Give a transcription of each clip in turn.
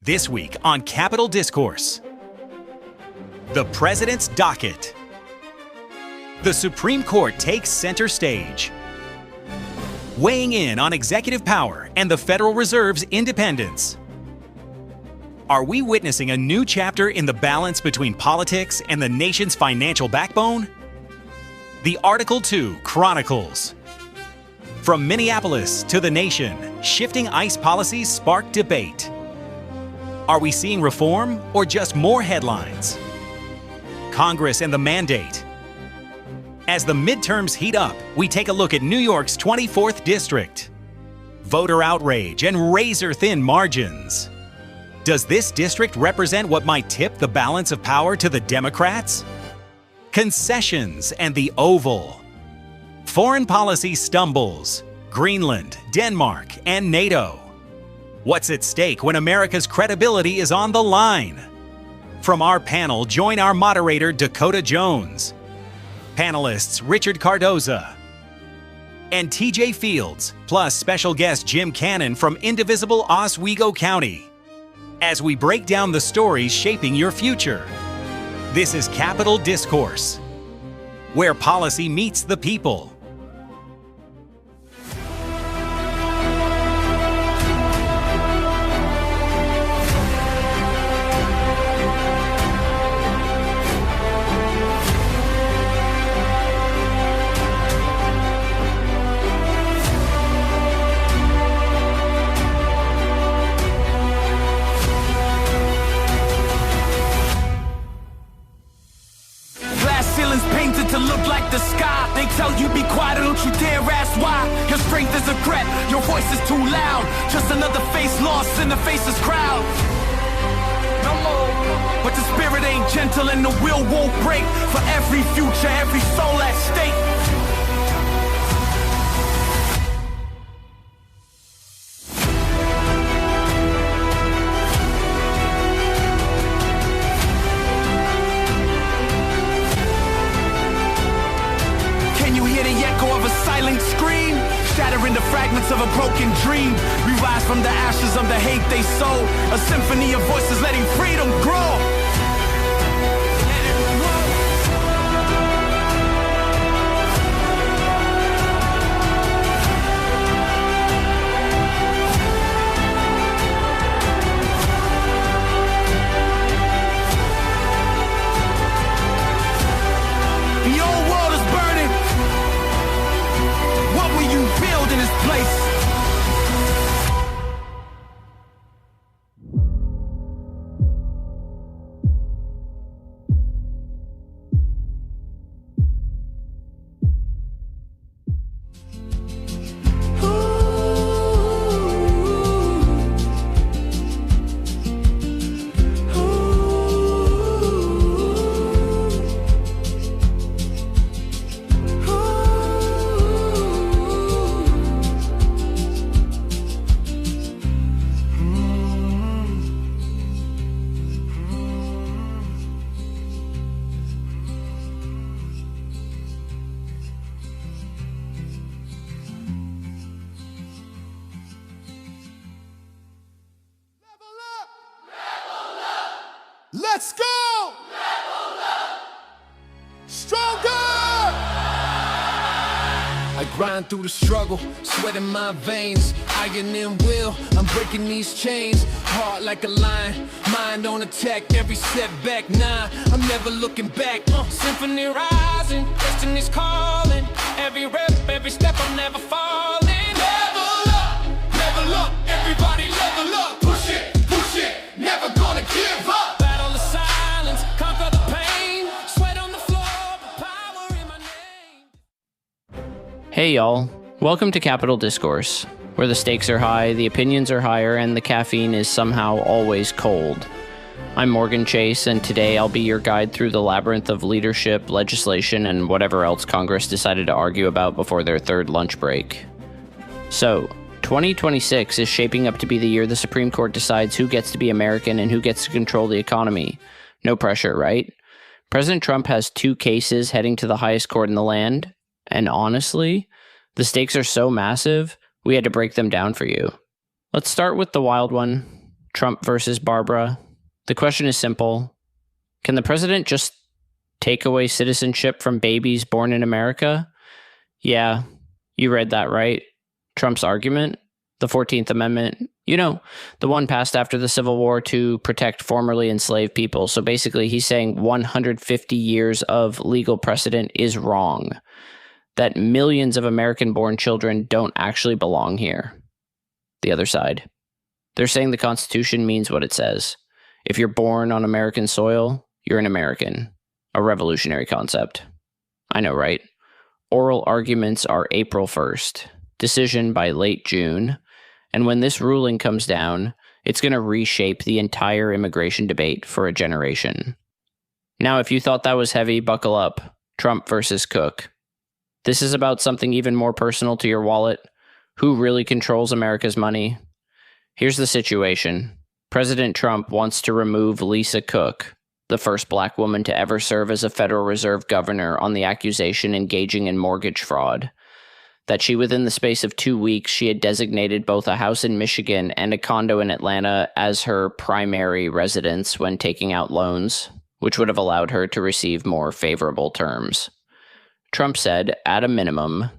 This week on Capital Discourse, the President's Docket. The Supreme Court takes center stage. Weighing in on executive power and the Federal Reserve's independence. Are we witnessing a new chapter in the balance between politics and the nation's financial backbone? The Article II Chronicles. From Minneapolis to the nation, shifting ICE policies spark debate. Are we seeing reform or just more headlines? Congress and the mandate. As the midterms heat up, we take a look at New York's 24th district. Voter outrage and razor-thin margins. Does this district represent what might tip the balance of power to the Democrats? Concessions and the Oval. Foreign policy stumbles. Greenland, Denmark, and NATO. What's at stake when America's credibility is on the line? From our panel, join our moderator, Dakota Jones. Panelists Richard Cardoza and TJ Fields, plus special guest Jim Cannon from indivisible Oswego County, as we break down the stories shaping your future. This is Capital Discourse, where policy meets the people. To look like the sky. They tell you be quiet, don't you dare ask why. Your strength is a threat, your voice is too loud. Just another face lost in the faceless crowd. No more. But the spirit ain't gentle and the will won't break. For every future, every soul at stake. Scream, shattering the fragments of a broken dream. We rise from the ashes of the hate they sow. A symphony of voices letting freedom grow. The old world is burning. What will you build in this place? Let's go! Level up! Stronger! I grind through the struggle, sweat in my veins, iron and will, I'm breaking these chains, heart like a lion, mind on attack, every setback, I'm never looking back, symphony rising, destiny's calling, every rep, every step, I'm never falling. Level up, everybody level up, push it, never gonna give up. Hey y'all, welcome to Capital Discourse, where the stakes are high, the opinions are higher, and the caffeine is somehow always cold. I'm Morgan Chase, and today I'll be your guide through the labyrinth of leadership, legislation, and whatever else Congress decided to argue about before their third lunch break. So, 2026 is shaping up to be the year the Supreme Court decides who gets to be American and who gets to control the economy. No pressure, right? President Trump has 2 cases heading to the highest court in the land, and honestly, the stakes are so massive, we had to break them down for you. Let's start with the wild one. Trump versus Barbara. The question is simple. Can the president just take away citizenship from babies born in America? Yeah, you read that right. Trump's argument, the 14th Amendment, the one passed after the Civil War to protect formerly enslaved people. So basically, he's saying 150 years of legal precedent is wrong, that millions of American-born children don't actually belong here. The other side. They're saying the Constitution means what it says. If you're born on American soil, you're an American. A revolutionary concept. I know, right? Oral arguments are April 1st. Decision by late June. And when this ruling comes down, it's going to reshape the entire immigration debate for a generation. Now, if you thought that was heavy, buckle up. Trump versus Cook. This is about something even more personal to your wallet. Who really controls America's money? Here's the situation. President Trump wants to remove Lisa Cook, the first black woman to ever serve as a Federal Reserve governor, on the accusation engaging in mortgage fraud. That she, within the space of 2 weeks, she had designated both a house in Michigan and a condo in Atlanta as her primary residence when taking out loans, which would have allowed her to receive more favorable terms. Trump said, at a minimum,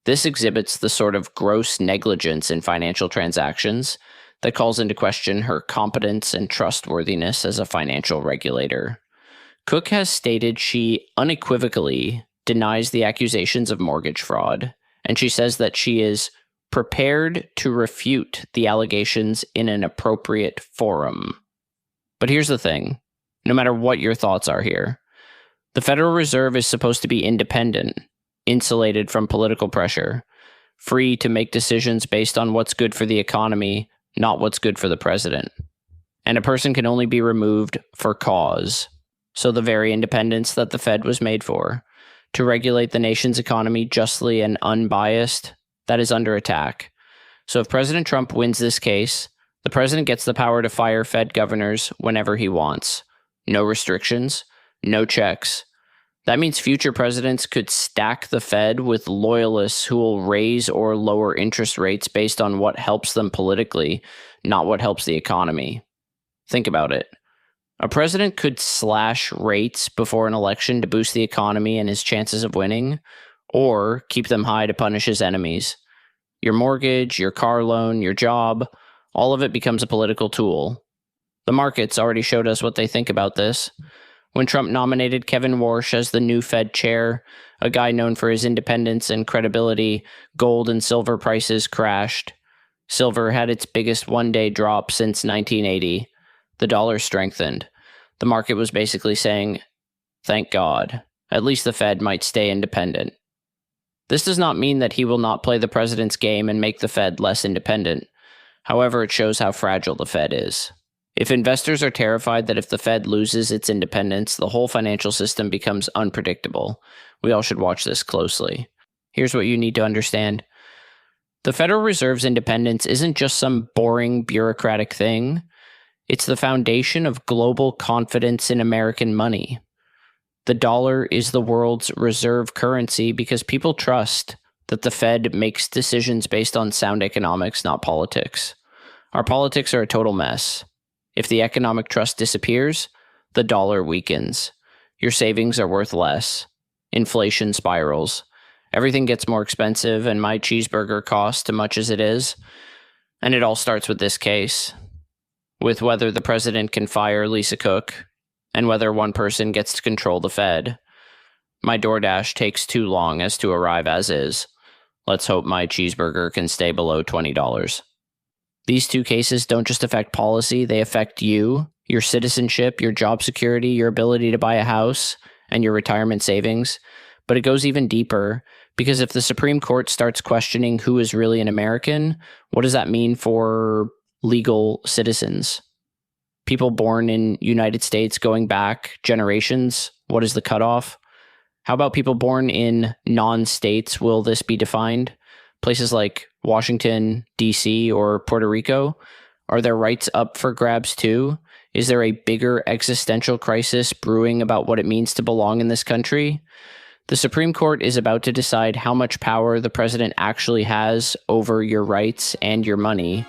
this exhibits the sort of gross negligence in financial transactions that calls into question her competence and trustworthiness as a financial regulator. Cook has stated she unequivocally denies the accusations of mortgage fraud, and she says that she is prepared to refute the allegations in an appropriate forum. But here's the thing. No matter what your thoughts are here, the Federal Reserve is supposed to be independent, insulated from political pressure, free to make decisions based on what's good for the economy, not what's good for the president. And a person can only be removed for cause. So the very independence that the Fed was made for, to regulate the nation's economy justly and unbiased, that is under attack. So if President Trump wins this case, the president gets the power to fire Fed governors whenever he wants. No restrictions, no checks. That means future presidents could stack the Fed with loyalists who will raise or lower interest rates based on what helps them politically, not what helps the economy. Think about it. A president could slash rates before an election to boost the economy and his chances of winning, or keep them high to punish his enemies. Your mortgage, your car loan, your job, all of it becomes a political tool. The markets already showed us what they think about this. When Trump nominated Kevin Warsh as the new Fed chair, a guy known for his independence and credibility, gold and silver prices crashed. Silver had its biggest one-day drop since 1980. The dollar strengthened. The market was basically saying, thank God, at least the Fed might stay independent. This does not mean that he will not play the president's game and make the Fed less independent. However, it shows how fragile the Fed is. If investors are terrified that if the Fed loses its independence, the whole financial system becomes unpredictable, we all should watch this closely. Here's what you need to understand. The Federal Reserve's independence isn't just some boring bureaucratic thing. It's the foundation of global confidence in American money. The dollar is the world's reserve currency because people trust that the Fed makes decisions based on sound economics, not politics. Our politics are a total mess. If the economic trust disappears, the dollar weakens. Your savings are worth less. Inflation spirals. Everything gets more expensive, and my cheeseburger costs too much as it is. And it all starts with this case. With whether the president can fire Lisa Cook, and whether one person gets to control the Fed. My DoorDash takes too long as to arrive as is. Let's hope my cheeseburger can stay below $20. These two cases don't just affect policy, they affect you, your citizenship, your job security, your ability to buy a house, and your retirement savings. But it goes even deeper, because if the Supreme Court starts questioning who is really an American, what does that mean for legal citizens? People born in United States going back generations, what is the cutoff? How about people born in non-states? Will this be defined? Places like Washington, D.C., or Puerto Rico? Are their rights up for grabs too? Is there a bigger existential crisis brewing about what it means to belong in this country? The Supreme Court is about to decide how much power the president actually has over your rights and your money.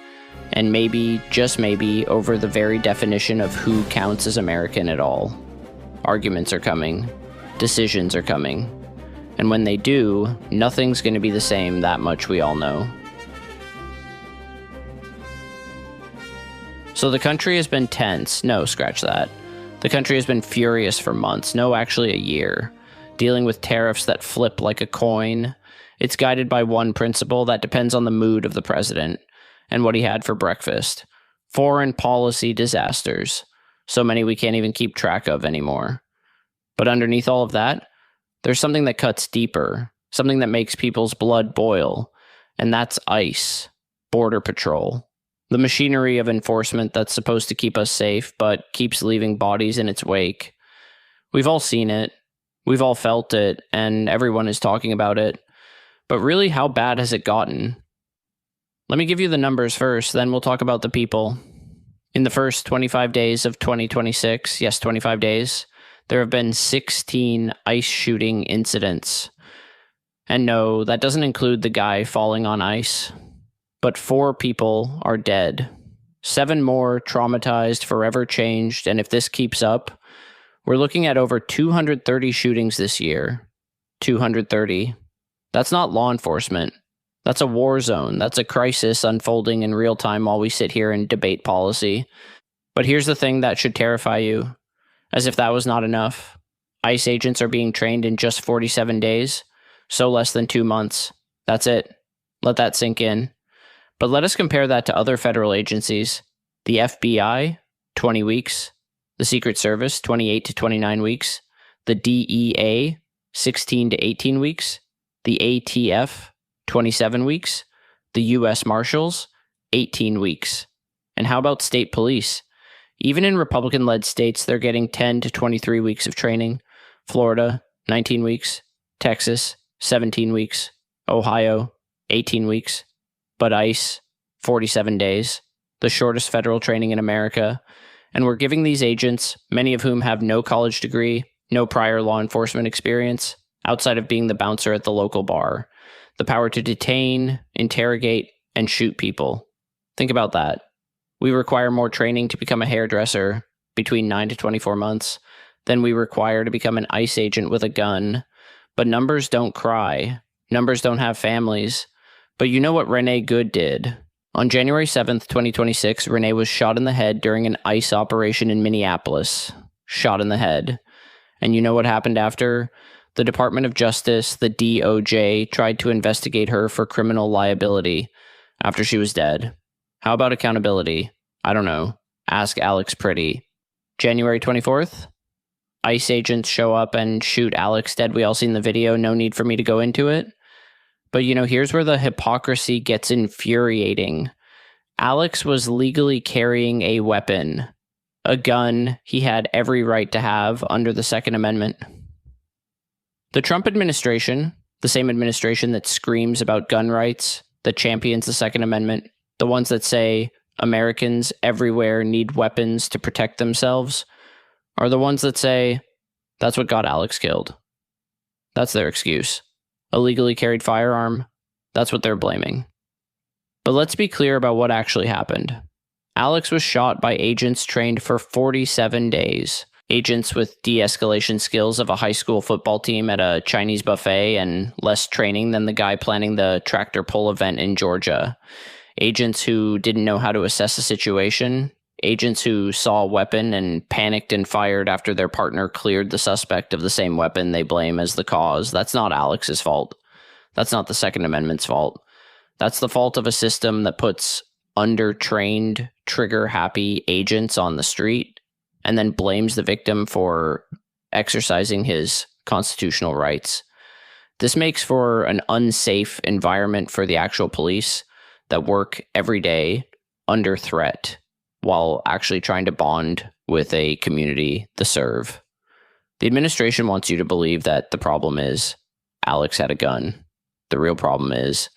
and maybe, just maybe, over the very definition of who counts as American at all. Arguments are coming. Decisions are coming. And when they do, nothing's going to be the same, that much we all know. So the country has been tense. No, scratch that. The country has been furious for months. No, actually a year. Dealing with tariffs that flip like a coin. It's guided by one principle that depends on the mood of the president and what he had for breakfast. Foreign policy disasters. So many we can't even keep track of anymore. But underneath all of that, there's something that cuts deeper, something that makes people's blood boil, and that's ICE, Border Patrol. The machinery of enforcement that's supposed to keep us safe, but keeps leaving bodies in its wake. We've all seen it, we've all felt it, and everyone is talking about it. But really, how bad has it gotten? Let me give you the numbers first, then we'll talk about the people. In the first 25 days of 2026, yes, 25 days, there have been 16 ICE shooting incidents. And no, that doesn't include the guy falling on ice. But 4 people are dead. 7 more traumatized, forever changed, and if this keeps up, we're looking at over 230 shootings this year. 230. That's not law enforcement. That's a war zone. That's a crisis unfolding in real time while we sit here and debate policy. But here's the thing that should terrify you. As if that was not enough, ICE agents are being trained in just 47 days, so less than 2 months. That's it. Let that sink in. But let us compare that to other federal agencies. The FBI, 20 weeks. The Secret Service, 28 to 29 weeks. The DEA, 16 to 18 weeks. The ATF, 27 weeks. The U.S. Marshals, 18 weeks. And how about state police? Even in Republican-led states, they're getting 10 to 23 weeks of training. Florida, 19 weeks. Texas, 17 weeks. Ohio, 18 weeks. But ICE, 47 days. The shortest federal training in America. And we're giving these agents, many of whom have no college degree, no prior law enforcement experience, outside of being the bouncer at the local bar, the power to detain, interrogate, and shoot people. Think about that. We require more training to become a hairdresser, between 9 to 24 months, than we require to become an ICE agent with a gun. But numbers don't cry. Numbers don't have families. But you know what Renee Good did? On January 7th, 2026, Renee was shot in the head during an ICE operation in Minneapolis. Shot in the head. And you know what happened after? The Department of Justice, the DOJ, tried to investigate her for criminal liability after she was dead. How about accountability? I don't know. Ask Alex Pretty. January 24th? ICE agents show up and shoot Alex dead. We all seen the video. No need for me to go into it. But, you know, here's where the hypocrisy gets infuriating. Alex was legally carrying a weapon. A gun he had every right to have under the Second Amendment. The Trump administration, the same administration that screams about gun rights, that champions the Second Amendment, the ones that say Americans everywhere need weapons to protect themselves, are the ones that say, that's what got Alex killed. That's their excuse. A legally carried firearm, that's what they're blaming. But let's be clear about what actually happened. Alex was shot by agents trained for 47 days. Agents with de-escalation skills of a high school football team at a Chinese buffet and less training than the guy planning the tractor pull event in Georgia. Agents who didn't know how to assess a situation. Agents who saw a weapon and panicked and fired after their partner cleared the suspect of the same weapon they blame as the cause. That's not Alex's fault. That's not the Second Amendment's fault. That's the fault of a system that puts undertrained, trigger-happy agents on the street and then blames the victim for exercising his constitutional rights. This makes for an unsafe environment for the actual police that work every day under threat while actually trying to bond with a community to serve. The administration wants you to believe that the problem is Alex had a gun. The real problem is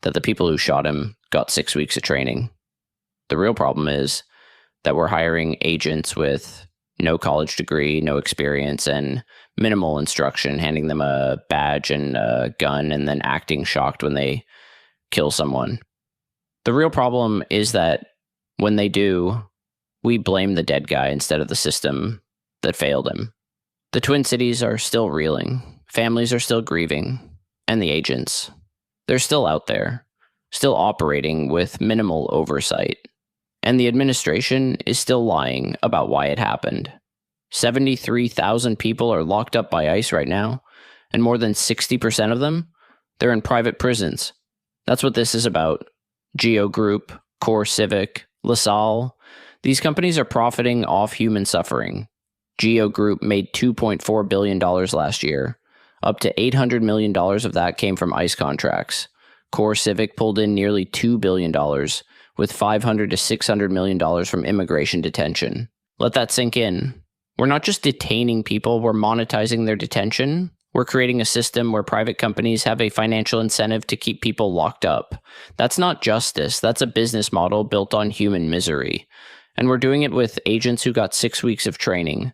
that the people who shot him got 6 weeks of training. The real problem is that we're hiring agents with no college degree, no experience, and minimal instruction, handing them a badge and a gun and then acting shocked when they kill someone. The real problem is that when they do, we blame the dead guy instead of the system that failed him. The Twin Cities are still reeling, families are still grieving, and the agents, they're still out there, still operating with minimal oversight. And the administration is still lying about why it happened. 73,000 people are locked up by ICE right now, and more than 60% of them, they're in private prisons. That's what this is about. Geo Group, Core Civic, LaSalle, these companies are profiting off human suffering. Geo Group made $2.4 billion last year. Up to $800 million of that came from ICE contracts. Core Civic pulled in nearly $2 billion, with $500 to $600 million from immigration detention. Let that sink in. We're not just detaining people, we're monetizing their detention. We're creating a system where private companies have a financial incentive to keep people locked up. That's not justice. That's a business model built on human misery. And we're doing it with agents who got 6 weeks of training.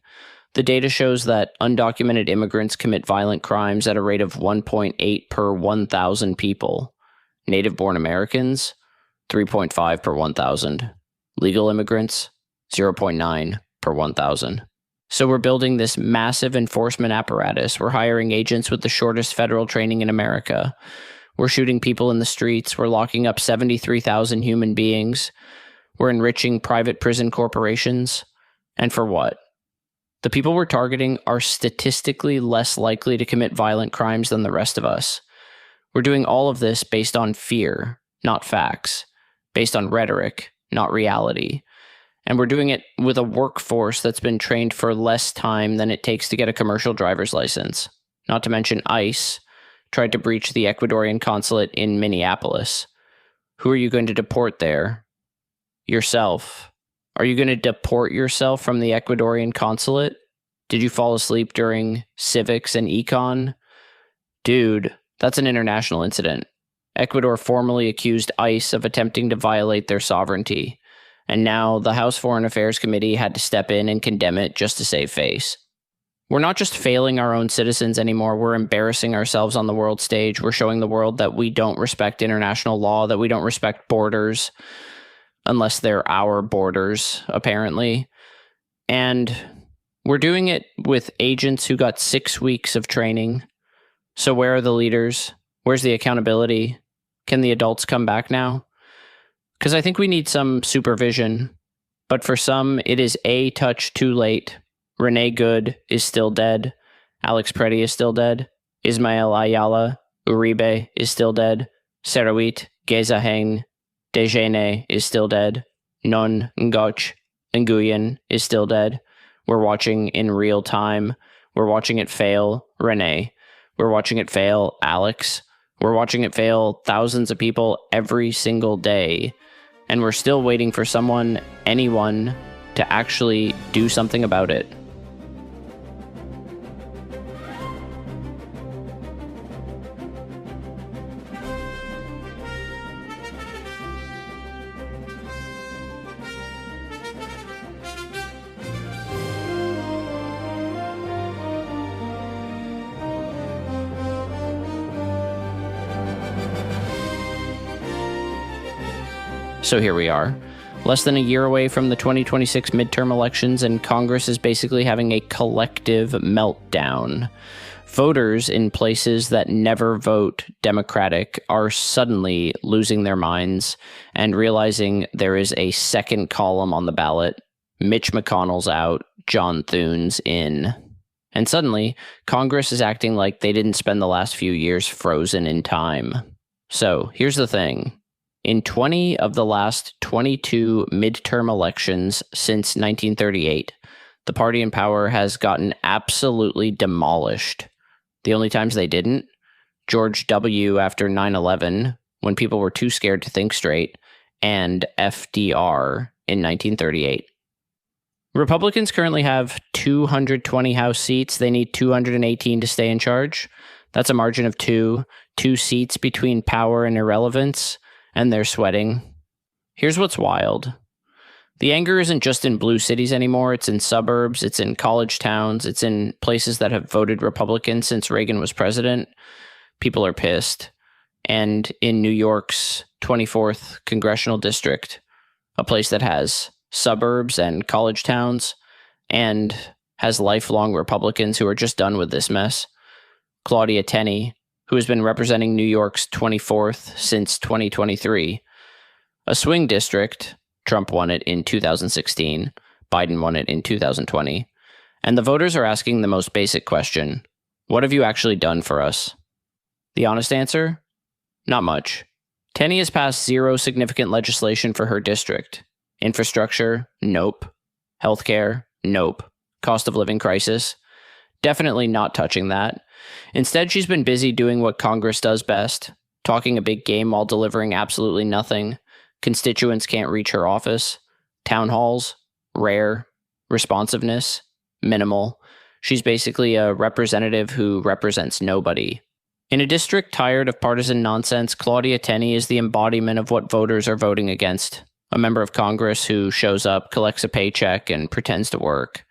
The data shows that undocumented immigrants commit violent crimes at a rate of 1.8 per 1,000 people. Native-born Americans, 3.5 per 1,000. Legal immigrants, 0.9 per 1,000. So we're building this massive enforcement apparatus. We're hiring agents with the shortest federal training in America. We're shooting people in the streets. We're locking up 73,000 human beings. We're enriching private prison corporations. And for what? The people we're targeting are statistically less likely to commit violent crimes than the rest of us. We're doing all of this based on fear, not facts. Based on rhetoric, not reality. And we're doing it with a workforce that's been trained for less time than it takes to get a commercial driver's license. Not to mention ICE tried to breach the Ecuadorian consulate in Minneapolis. Who are you going to deport there? Yourself. Are you going to deport yourself from the Ecuadorian consulate? Did you fall asleep during civics and econ? Dude, that's an international incident. Ecuador formally accused ICE of attempting to violate their sovereignty. And now the House Foreign Affairs Committee had to step in and condemn it just to save face. We're not just failing our own citizens anymore, we're embarrassing ourselves on the world stage. We're showing the world that we don't respect international law, that we don't respect borders, unless they're our borders, apparently. And we're doing it with agents who got 6 weeks of training. So where are the leaders? Where's the accountability? Can the adults come back now? Because I think we need some supervision, but for some, it is a touch too late. Renee Good is still dead. Alex Preddy is still dead. Ismael Ayala Uribe is still dead. Serawit Gezaheng Dejene is still dead. Non Ngoch Nguyen is still dead. We're watching in real time. We're watching it fail Renee. We're watching it fail Alex. We're watching it fail thousands of people every single day. And we're still waiting for someone, anyone, to actually do something about it. So here we are, less than a year away from the 2026 midterm elections, and Congress is basically having a collective meltdown. Voters in places that never vote Democratic are suddenly losing their minds and realizing there is a second column on the ballot. Mitch McConnell's out, John Thune's in. And suddenly, Congress is acting like they didn't spend the last few years frozen in time. So here's the thing. In 20 of the last 22 midterm elections since 1938, the party in power has gotten absolutely demolished. The only times they didn't, George W. after 9/11, when people were too scared to think straight, and FDR in 1938. Republicans currently have 220 House seats. They need 218 to stay in charge. That's a margin of 2 seats between power and irrelevance. And they're sweating. Here's what's wild. The anger isn't just in blue cities anymore. It's in suburbs. It's in college towns. It's in places that have voted Republican since Reagan was president. People are pissed. And in New York's 24th congressional district, a place that has suburbs and college towns and has lifelong Republicans who are just done with this mess. Claudia Tenney, who has been representing New York's 24th since 2023. A swing district, Trump won it in 2016, Biden won it in 2020. And the voters are asking the most basic question: what have you actually done for us? The honest answer? Not much. Tenney has passed zero significant legislation for her district. Infrastructure? Nope. Healthcare? Nope. Cost of living crisis? Definitely not touching that. Instead, she's been busy doing what Congress does best, talking a big game while delivering absolutely nothing. Constituents can't reach her office. Town halls? Rare. Responsiveness? Minimal. She's basically a representative who represents nobody. In a district tired of partisan nonsense, Claudia Tenney is the embodiment of what voters are voting against. A member of Congress who shows up, collects a paycheck, and pretends to work.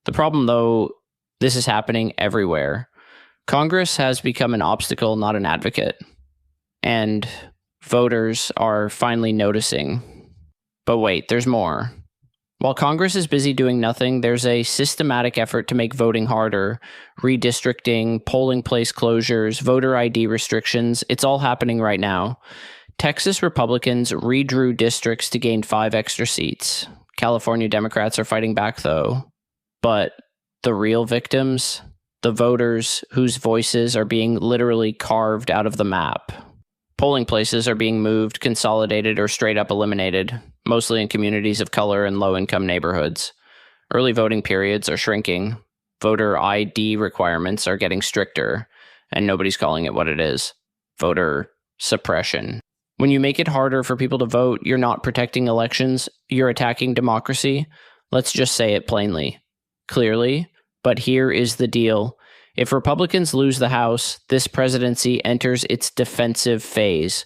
The problem, though, this is happening everywhere. Congress has become an obstacle, not an advocate. And voters are finally noticing. But wait, there's more. While Congress is busy doing nothing, there's a systematic effort to make voting harder. Redistricting, polling place closures, voter ID restrictions, it's all happening right now. Texas Republicans redrew districts to gain 5 extra seats. California Democrats are fighting back, though. But the real victims? The voters whose voices are being literally carved out of the map. Polling places are being moved, consolidated, or straight up eliminated, mostly in communities of color and low-income neighborhoods. Early voting periods are shrinking. Voter ID requirements are getting stricter, and nobody's calling it what it is: voter suppression. When you make it harder for people to vote, you're not protecting elections, you're attacking democracy. Let's just say it plainly. Clearly, but here is the deal. If Republicans lose the House, this presidency enters its defensive phase.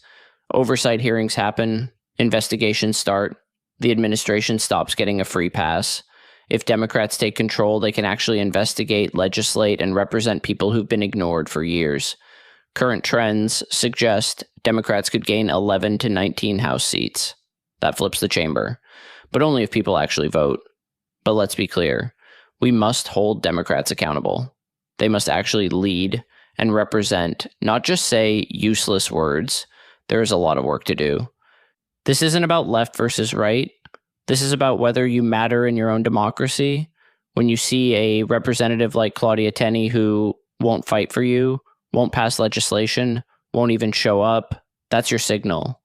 Oversight hearings happen, investigations start, the administration stops getting a free pass. If Democrats take control, they can actually investigate, legislate, and represent people who've been ignored for years. Current trends suggest Democrats could gain 11 to 19 House seats. That flips the chamber, but only if people actually vote. But let's be clear. We must hold Democrats accountable. They must actually lead and represent, not just say useless words. There is a lot of work to do. This isn't about left versus right. This is about whether you matter in your own democracy. When you see a representative like Claudia Tenney who won't fight for you, won't pass legislation, won't even show up, that's your signal.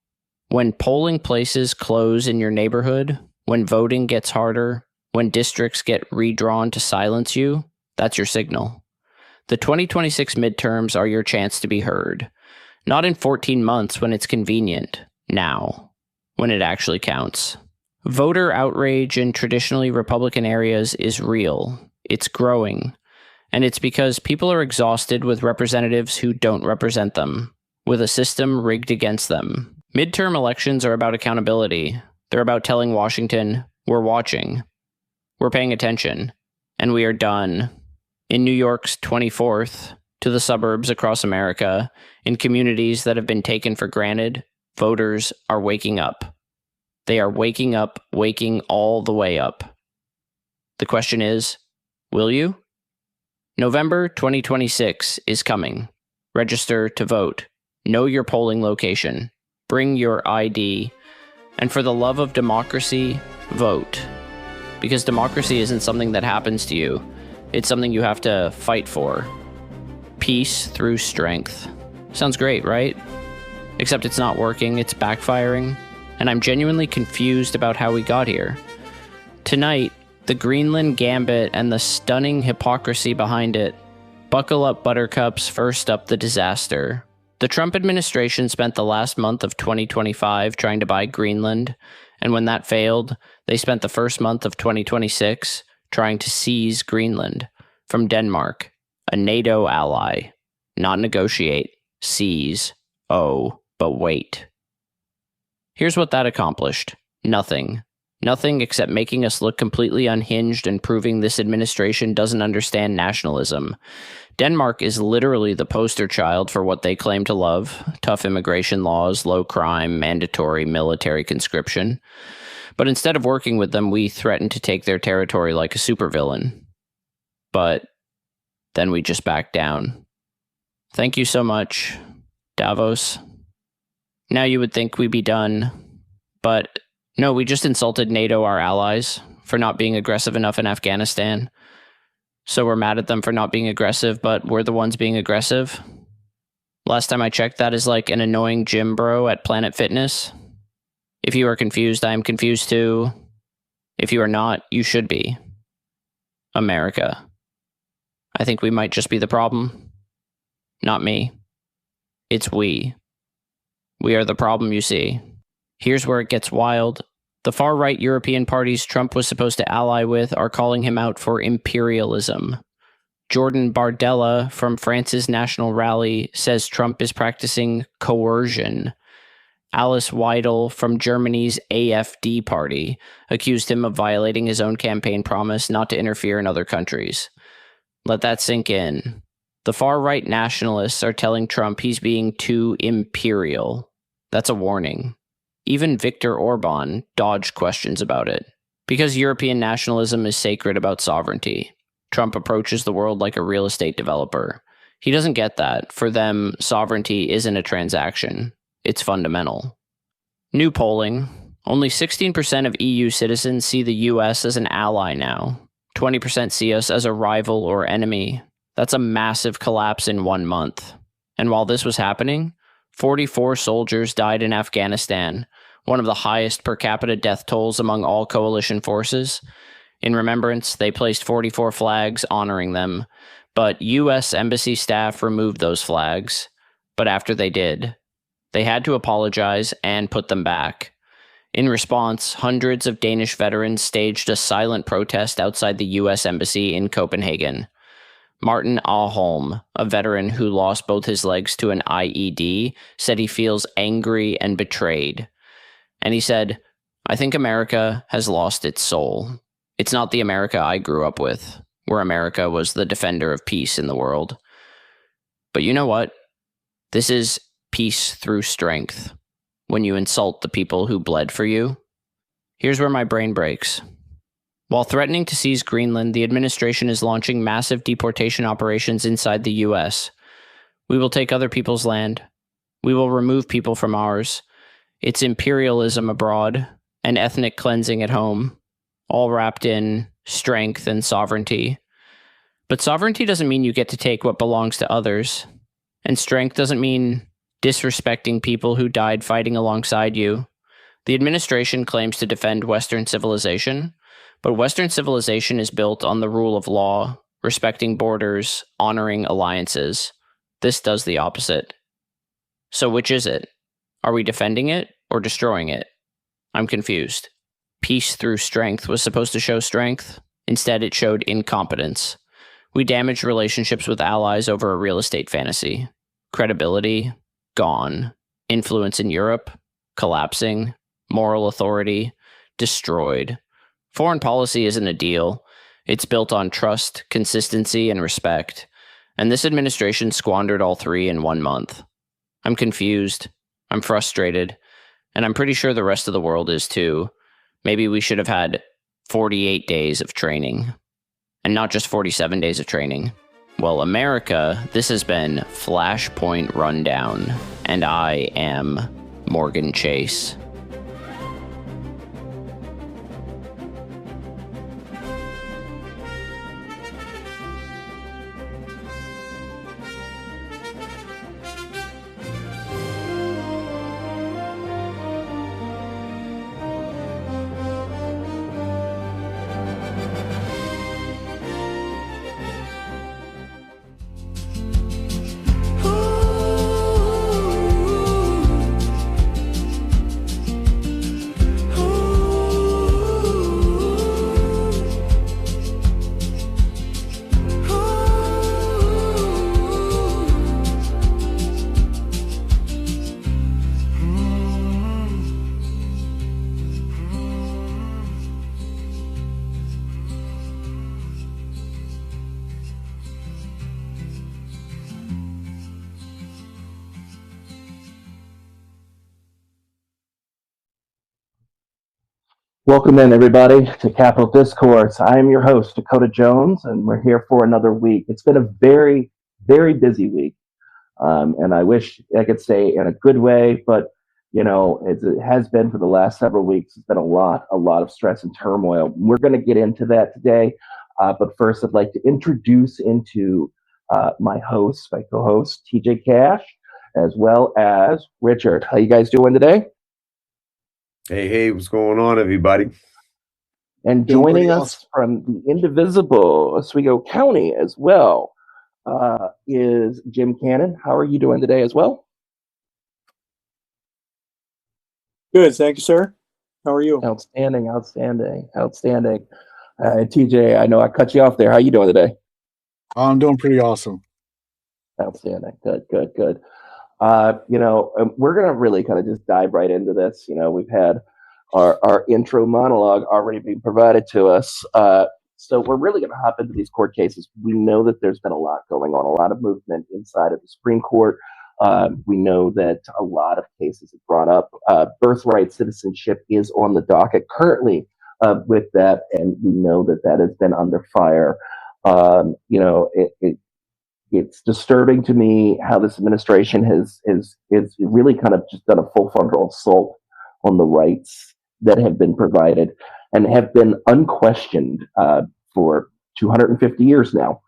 When polling places close in your neighborhood, when voting gets harder, when districts get redrawn to silence you, that's your signal. The 2026 midterms are your chance to be heard. Not in 14 months when it's convenient. Now, when it actually counts. Voter outrage in traditionally Republican areas is real. It's growing. And it's because people are exhausted with representatives who don't represent them, with a system rigged against them. Midterm elections are about accountability. They're about telling Washington, we're watching. We're paying attention, and we are done. In New York's 24th, to the suburbs across America, in communities that have been taken for granted, voters are waking up. They are waking up, waking all the way up. The question is, will you? November 2026 is coming. Register to vote. Know your polling location. Bring your ID. And for the love of democracy, vote. Because democracy isn't something that happens to you. It's something you have to fight for. Peace through strength. Sounds great, right? Except it's not working, it's backfiring, and I'm genuinely confused about how we got here. Tonight, the Greenland Gambit and the stunning hypocrisy behind it. Buckle up, buttercups, first up the disaster. The Trump administration spent the last month of 2025 trying to buy Greenland, and when that failed, they spent the first month of 2026 trying to seize Greenland from Denmark, a NATO ally. Not negotiate, seize. Oh, but wait. Here's what that accomplished. Nothing. Nothing except making us look completely unhinged and proving this administration doesn't understand nationalism. Denmark is literally the poster child for what they claim to love: tough immigration laws, low crime, mandatory military conscription. But instead of working with them, we threatened to take their territory like a supervillain. But then we just backed down. Thank you so much, Davos. Now you would think we'd be done, but no, we just insulted NATO, our allies, for not being aggressive enough in Afghanistan. So we're mad at them for not being aggressive, but we're the ones being aggressive. Last time I checked, that is like an annoying gym bro at Planet Fitness. If you are confused, I am confused too. If you are not, you should be. America. I think we might just be the problem. Not me. It's we. We are the problem, you see. Here's where it gets wild. The far-right European parties Trump was supposed to ally with are calling him out for imperialism. Jordan Bardella from France's National Rally says Trump is practicing coercion. Alice Weidel from Germany's AfD party accused him of violating his own campaign promise not to interfere in other countries. Let that sink in. The far-right nationalists are telling Trump he's being too imperial. That's a warning. Even Viktor Orban dodged questions about it. Because European nationalism is sacred about sovereignty, Trump approaches the world like a real estate developer. He doesn't get that. For them, sovereignty isn't a transaction. It's fundamental. New polling. Only 16% of EU citizens see the US as an ally now. 20% see us as a rival or enemy. That's a massive collapse in 1 month. And while this was happening, 44 soldiers died in Afghanistan, one of the highest per capita death tolls among all coalition forces. In remembrance, they placed 44 flags honoring them, but U.S. embassy staff removed those flags. But after they did, they had to apologize and put them back. In response, hundreds of Danish veterans staged a silent protest outside the U.S. Embassy in Copenhagen. Martin Aholm, a veteran who lost both his legs to an IED, said he feels angry and betrayed. And he said, "I think America has lost its soul. It's not the America I grew up with, where America was the defender of peace in the world. But you know what? This is peace through strength. When you insult the people who bled for you." Here's where my brain breaks. While threatening to seize Greenland, the administration is launching massive deportation operations inside the U.S. We will take other people's land. We will remove people from ours. It's imperialism abroad and ethnic cleansing at home, all wrapped in strength and sovereignty. But sovereignty doesn't mean you get to take what belongs to others. And strength doesn't mean disrespecting people who died fighting alongside you. The administration claims to defend Western civilization, but Western civilization is built on the rule of law, respecting borders, honoring alliances. This does the opposite. So which is it? Are we defending it or destroying it? I'm confused. Peace through strength was supposed to show strength. Instead, it showed incompetence. We damaged relationships with allies over a real estate fantasy. Credibility, gone. Influence in Europe, collapsing. Moral authority, destroyed. Foreign policy isn't a deal. It's built on trust, consistency, and respect. And this administration squandered all three in 1 month. I'm confused. I'm frustrated. And I'm pretty sure the rest of the world is too. Maybe we should have had 48 days of training. And not just 47 days of training. Well, America, this has been Flashpoint Rundown. And I am Morgan Chase. Welcome in, everybody, to Capital Discourse. I am your host, Dakota Jones, and we're here for another week. It's been a very, very busy week, and I wish I could say in a good way, but it has been for the last several weeks. It's been a lot of stress and turmoil. We're going to get into that today, but first, I'd like to introduce into my co-host, TJ Cash, as well as Richard. How you guys doing today? Hey, what's going on, everybody? And joining us from the indivisible Oswego County as well is Jim Cannon. How are you doing today as well? Good, thank you, sir. How are you? Outstanding. TJ, I know I cut you off there. How are you doing today? I'm doing pretty awesome. Outstanding. Good. We're going to really kind of just dive right into this. We've had our intro monologue already being provided to us. So we're really going to hop into these court cases. We know that there's been a lot going on, a lot of movement inside of the Supreme Court. We know that a lot of cases have brought up. Birthright citizenship is on the docket currently with that, and we know that has been under fire. It's disturbing to me how this administration has really kind of just done a full frontal assault on the rights that have been provided and have been unquestioned for 250 years now.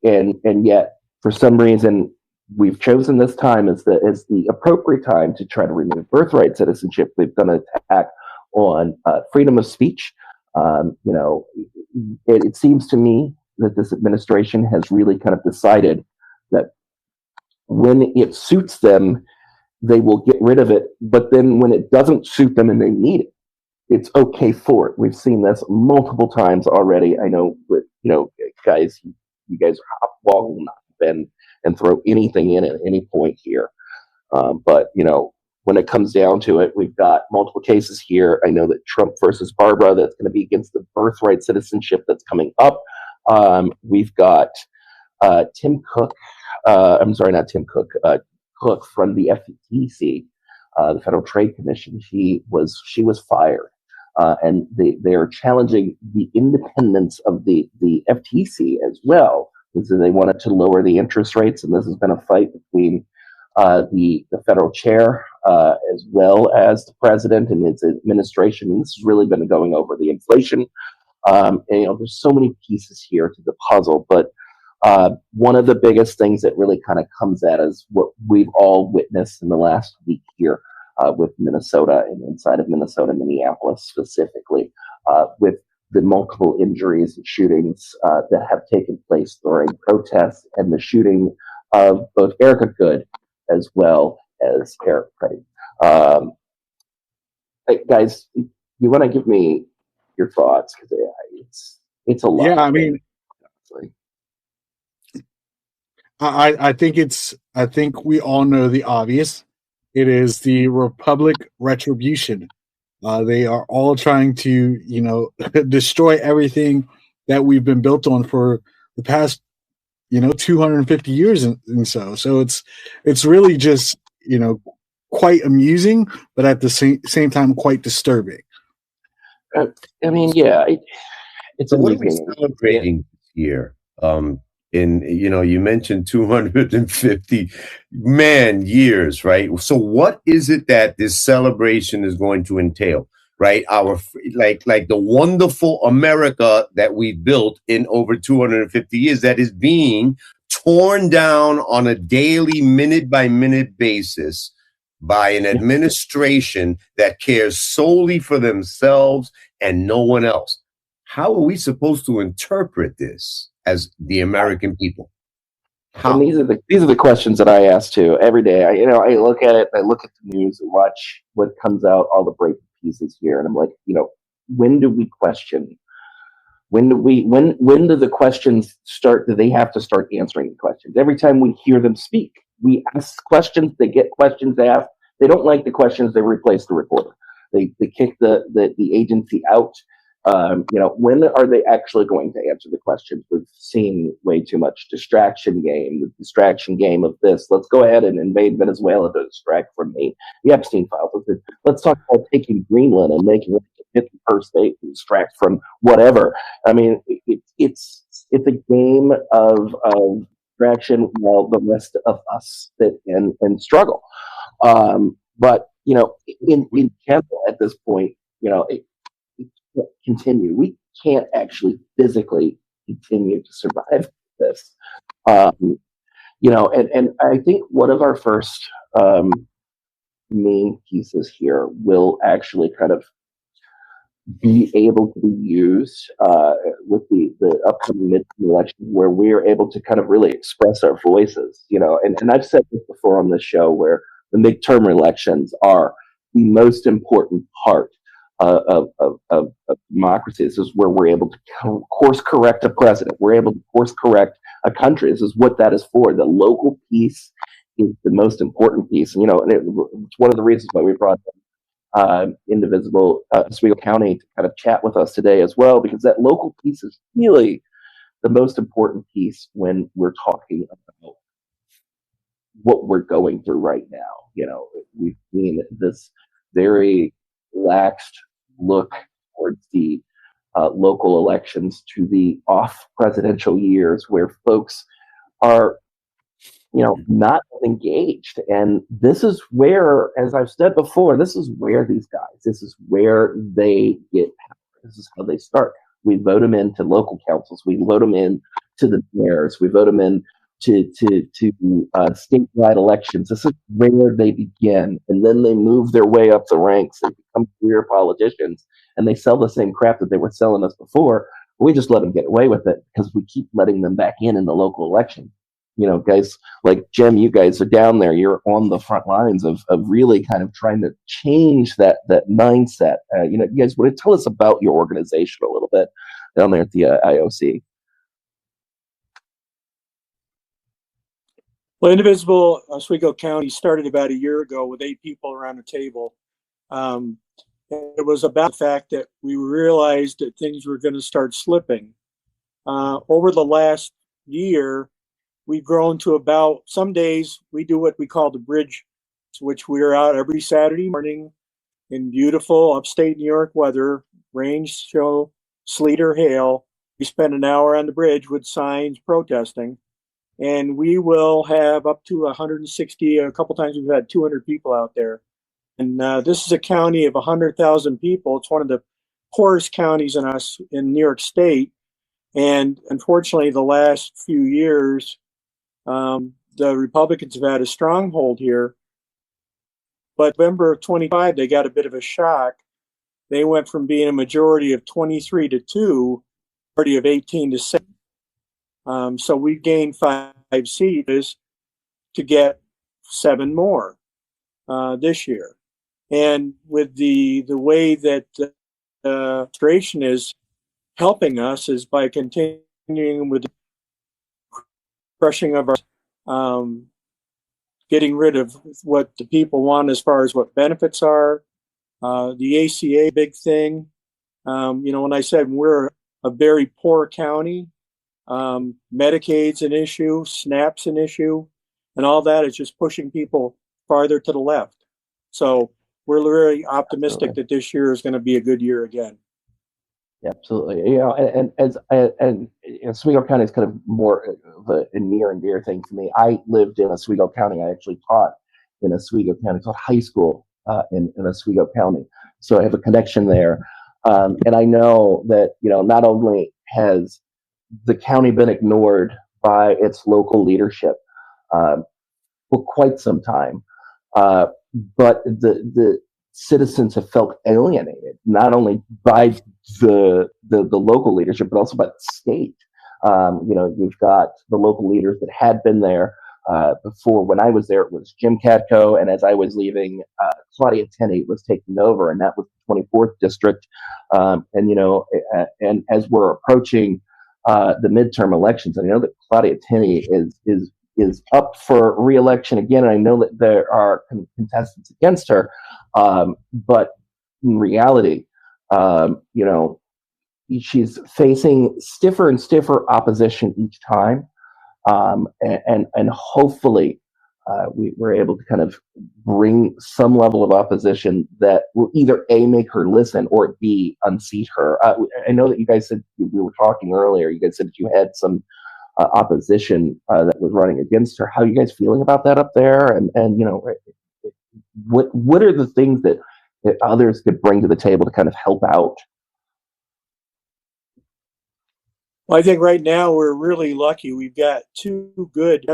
And yet, for some reason, we've chosen this time as the appropriate time to try to remove birthright citizenship. We've done an attack on freedom of speech. It seems to me that this administration has really kind of decided that when it suits them, they will get rid of it. But then when it doesn't suit them and they need it, it's okay for it. We've seen this multiple times already. I know, guys, you guys are will not bend and throw anything in at any point here. But when it comes down to it, we've got multiple cases here. I know that Trump versus Barbara, that's going to be against the birthright citizenship that's coming up. We've got Tim Cook. Cook from the FTC, the Federal Trade Commission. She was fired, and they are challenging the independence of the FTC as well, because they wanted to lower the interest rates, and this has been a fight between the federal chair as well as the president and his administration. And this has really been going over the inflation. There's so many pieces here to the puzzle, but one of the biggest things that really kind of comes at us, what we've all witnessed in the last week here with Minnesota and inside of Minnesota, Minneapolis specifically, with the multiple injuries and shootings that have taken place during protests and the shooting of both Erica Good as well as Eric Craig. Guys, you want to give me your thoughts, because it's a lot. Yeah, I mean, I think we all know the obvious. It is the Republic retribution. They are all trying to, destroy everything that we've been built on for the past, 250 years and so. So it's really just, quite amusing, but at the same time quite disturbing. It's so what are we amazing. Celebrating this year? You mentioned 250 years, right? So what is it that this celebration is going to entail, right? Our like the wonderful America that we built in over 250 years that is being torn down on a daily, minute by minute basis by an administration that cares solely for themselves and no one else. How are we supposed to interpret this as the American people? And these are the questions that I ask too every day. I look at it, I look at the news, and watch what comes out, all the breaking pieces here, and I'm like, when do we question? When do the questions start? Do they have to start answering the questions? Every time we hear them speak, we ask questions, they get questions asked. They don't like the questions, they replace the reporter. They kick the agency out. When are they actually going to answer the questions? We've seen way too much distraction game, the distraction game of this. Let's go ahead and invade Venezuela to distract from the Epstein files. Let's talk about taking Greenland and making it the 51st state to distract from whatever. I mean, it's a game of distraction while the rest of us sit and struggle. But in general, at this point, it can't continue. We can't actually physically continue to survive this. And I think one of our first main pieces here will actually kind of be able to be used with the upcoming midterm election, where we're able to kind of really express our voices, and I've said this before on this show, where the midterm elections are the most important part of democracy. This is where we're able to course correct a president. We're able to course correct a country. This is what that is for. The local piece is the most important piece. And it's one of the reasons why we brought Indivisible Oswego County to kind of chat with us today as well, because that local piece is really the most important piece when we're talking about what we're going through right now. We've seen this very laxed look towards the local elections to the off presidential years, where folks are not engaged. And this is where, as I've said before, this is where this is where they get power. This is how they start. We vote them into local councils. We vote them in to the mayors. We vote them in to statewide elections. This is where they begin. And then they move their way up the ranks and become career politicians. And they sell the same crap that they were selling us before. We just let them get away with it because we keep letting them back in the local election. Guys like Jim, you guys are down there. You're on the front lines of really kind of trying to change that mindset. You guys want to tell us about your organization a little bit down there at the IOC? Well, Indivisible Oswego County started about a year ago with 8 people around the table. It was about the fact that we realized that things were going to start slipping. Over the last year, we've grown to about, some days we do what we call the bridge, which we are out every Saturday morning in beautiful upstate New York weather, rain, snow, sleet, or hail. We spend an hour on the bridge with signs protesting, and we will have up to 160, a couple times we've had 200 people out there. And this is a county of 100,000 people. It's one of the poorest counties in New York State. And unfortunately, the last few years, the Republicans have had a stronghold here. But November of 25, they got a bit of a shock. They went from being a majority of 23 to 2, majority of 18 to 6. So we gained 5 seats to get 7 more this year. And with the way that the administration is helping us is by continuing with the crushing of our, getting rid of what the people want as far as what benefits are. The ACA, big thing. When I said we're a very poor county, Medicaid's an issue, SNAP's an issue, and all that is just pushing people farther to the left. So we're very optimistic that this year is going to be a good year again. Yeah, absolutely. And Oswego County is kind of more of a near and dear thing to me. I lived in Oswego County. I actually taught in Oswego County, taught high school in Oswego County. So I have a connection there. And I know that, not only has the county been ignored by its local leadership for quite some time, but the citizens have felt alienated, not only by the local leadership, but also by the state. You've got the local leaders that had been there before. When I was there, it was Jim Katko, and as I was leaving, Claudia Tenney was taking over, and that was the 24th district. And as we're approaching the midterm elections, I know that Claudia Tenney is up for re-election again, and I know that there are contestants against her, but in reality, she's facing stiffer and stiffer opposition each time, and hopefully we're able to kind of bring some level of opposition that will either A, make her listen, or B, unseat her. I know that you guys said, we were talking earlier, you guys said that you had some opposition that was running against her. How are you guys feeling about that up there? And you know, what are the things that others could bring to the table to kind of help out? Well, I think right now we're really lucky. We've got two good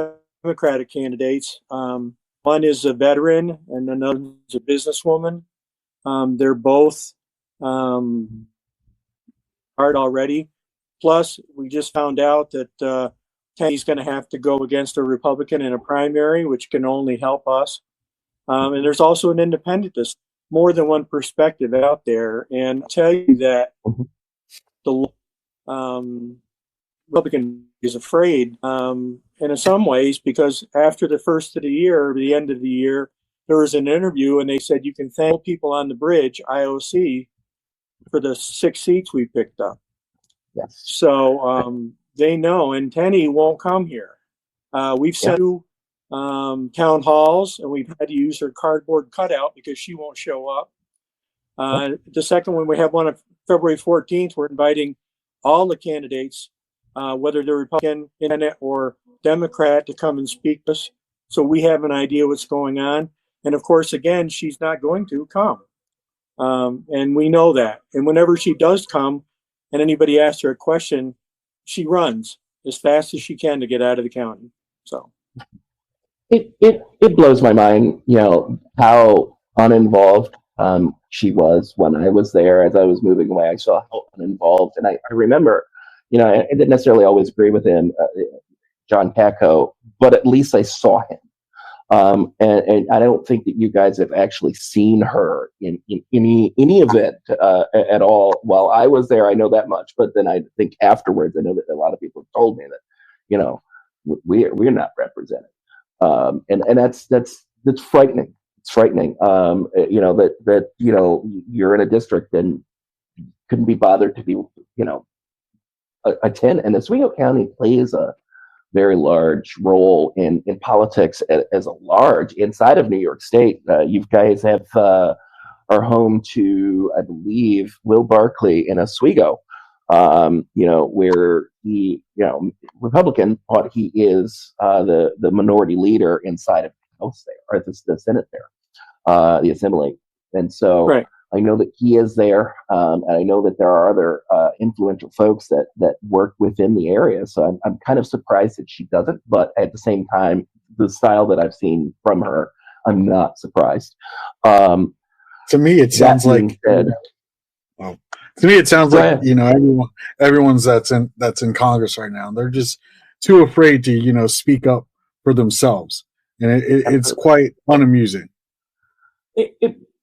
Democratic candidates. One is a veteran and another is a businesswoman. They're both hard already. Plus, we just found out that Kenny's going to have to go against a Republican in a primary, which can only help us. And there's also an independent. There's more than one perspective out there. And I'll tell you that the Republican is afraid, and in some ways, because after the first of the year, or the end of the year, there was an interview and they said, you can thank people on the bridge, IOC, for the 6 seats we picked up. Yes. So they know, and Tenny won't come here. We've sent to town halls, and we've had to use her cardboard cutout because she won't show up. The second one, we have one on February 14th. We're inviting all the candidates, whether they're Republican, Independent, or Democrat, to come and speak to us, so we have an idea what's going on. And of course, again, she's not going to come, and we know that. And whenever she does come, and anybody asks her a question, she runs as fast as she can to get out of the county. So it blows my mind, you know, how uninvolved she was when I was there. As I was moving away, I saw how uninvolved, and I remember, you know, I didn't necessarily always agree with him, John Packo, but at least I saw him. And I don't think that you guys have actually seen her in any event at all while I was there. I know that much, but then I think afterwards, I know that a lot of people have told me that, you know, we're not represented, and that's frightening. It's frightening, you know, that you know, you're in a district and couldn't be bothered to be, you know, attend. And Oswego County plays a very large role in politics as a large inside of New York State. You guys have are home to, I believe, Will Barkley in Oswego, you know, where he, you know, Republican, but he is the minority leader inside of the House there, or the Senate there, the Assembly. And so right. I know that he is there, and I know that there are other influential folks that work within the area. So I'm kind of surprised that she doesn't, but at the same time, the style that I've seen from her, I'm not surprised. To me, it sounds like you know, everyone's that's in Congress right now, they're just too afraid to, you know, speak up for themselves, and it's quite unamusing.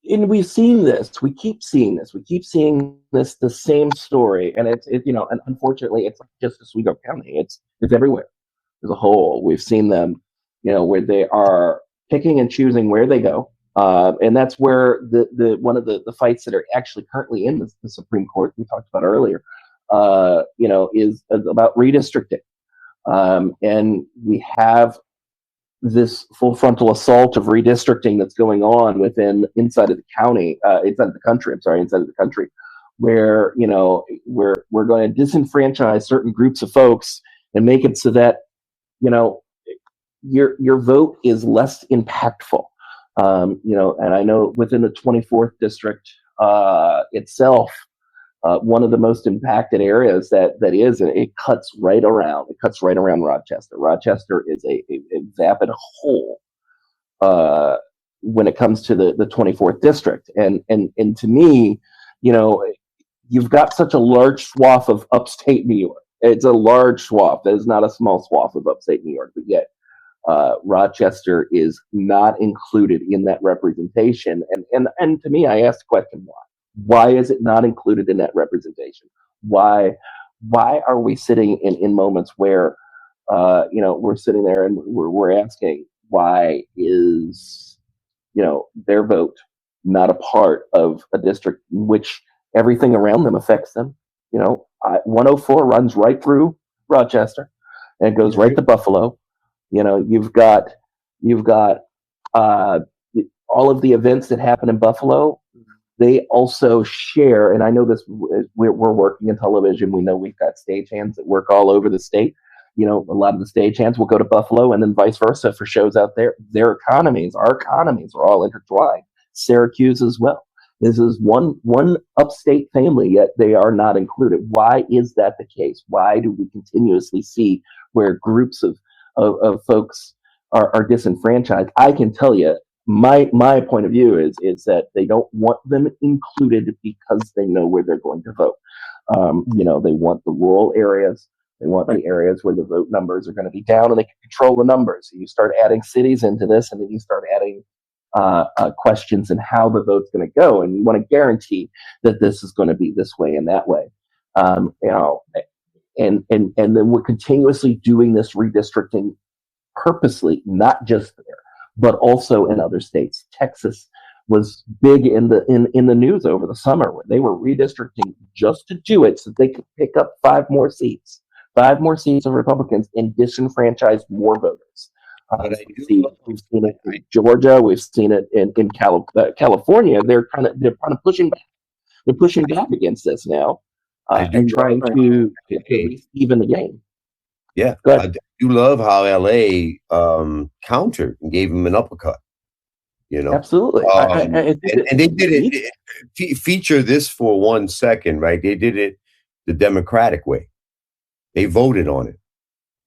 And we've seen this. We keep seeing this. We keep seeing this, the same story. And it's you know, and unfortunately, it's not just Oswego County. It's everywhere as a whole. We've seen them, you know, where they are picking and choosing where they go. And that's where the one of the fights that are actually currently in the Supreme Court we talked about earlier, you know, is about redistricting. And we have this full frontal assault of redistricting that's going on inside of the county, inside of the country, where, you know, we're going to disenfranchise certain groups of folks and make it so that, you know, your vote is less impactful. You know, and I know within the 24th district itself, one of the most impacted areas that is, it cuts right around Rochester. Rochester is a vapid hole when it comes to the 24th district. And to me, you know, you've got such a large swath of upstate New York. It's a large swath. That is not a small swath of upstate New York, but yet Rochester is not included in that representation. And to me, I asked the question, why? Why is it not included in that representation? Why are we sitting in moments where, you know, we're sitting there and we're asking, why is, you know, their vote not a part of a district in which everything around them affects them? 104 runs right through Rochester and goes right to Buffalo. You've got all of the events that happen in Buffalo. They also share, and I know this. We're working in television. We know we've got stagehands that work all over the state. A lot of the stagehands will go to Buffalo, and then vice versa for shows out there. Their economies, our economies, are all intertwined. Syracuse as well. This is one upstate family, yet they are not included. Why is that the case? Why do we continuously see where groups of folks are disenfranchised? I can tell you, my point of view is that they don't want them included because they know where they're going to vote. They want the rural areas. They want the areas where the vote numbers are going to be down, and they can control the numbers. You start adding cities into this, and then you start adding questions and how the vote's going to go, and you want to guarantee that this is going to be this way and that way. And then we're continuously doing this redistricting purposely, not just there, but also in other states. Texas was big in the news over the summer, where they were redistricting just to do it so they could pick up 5 more seats of Republicans and disenfranchise more voters. We've seen it in Georgia. We've seen it in California. They're kind of pushing back. They're pushing back against this now and trying to even the game. Yeah, I do love how LA countered and gave him an uppercut. Absolutely. And they did it. Feature this for 1 second, right? They did it the Democratic way. They voted on it.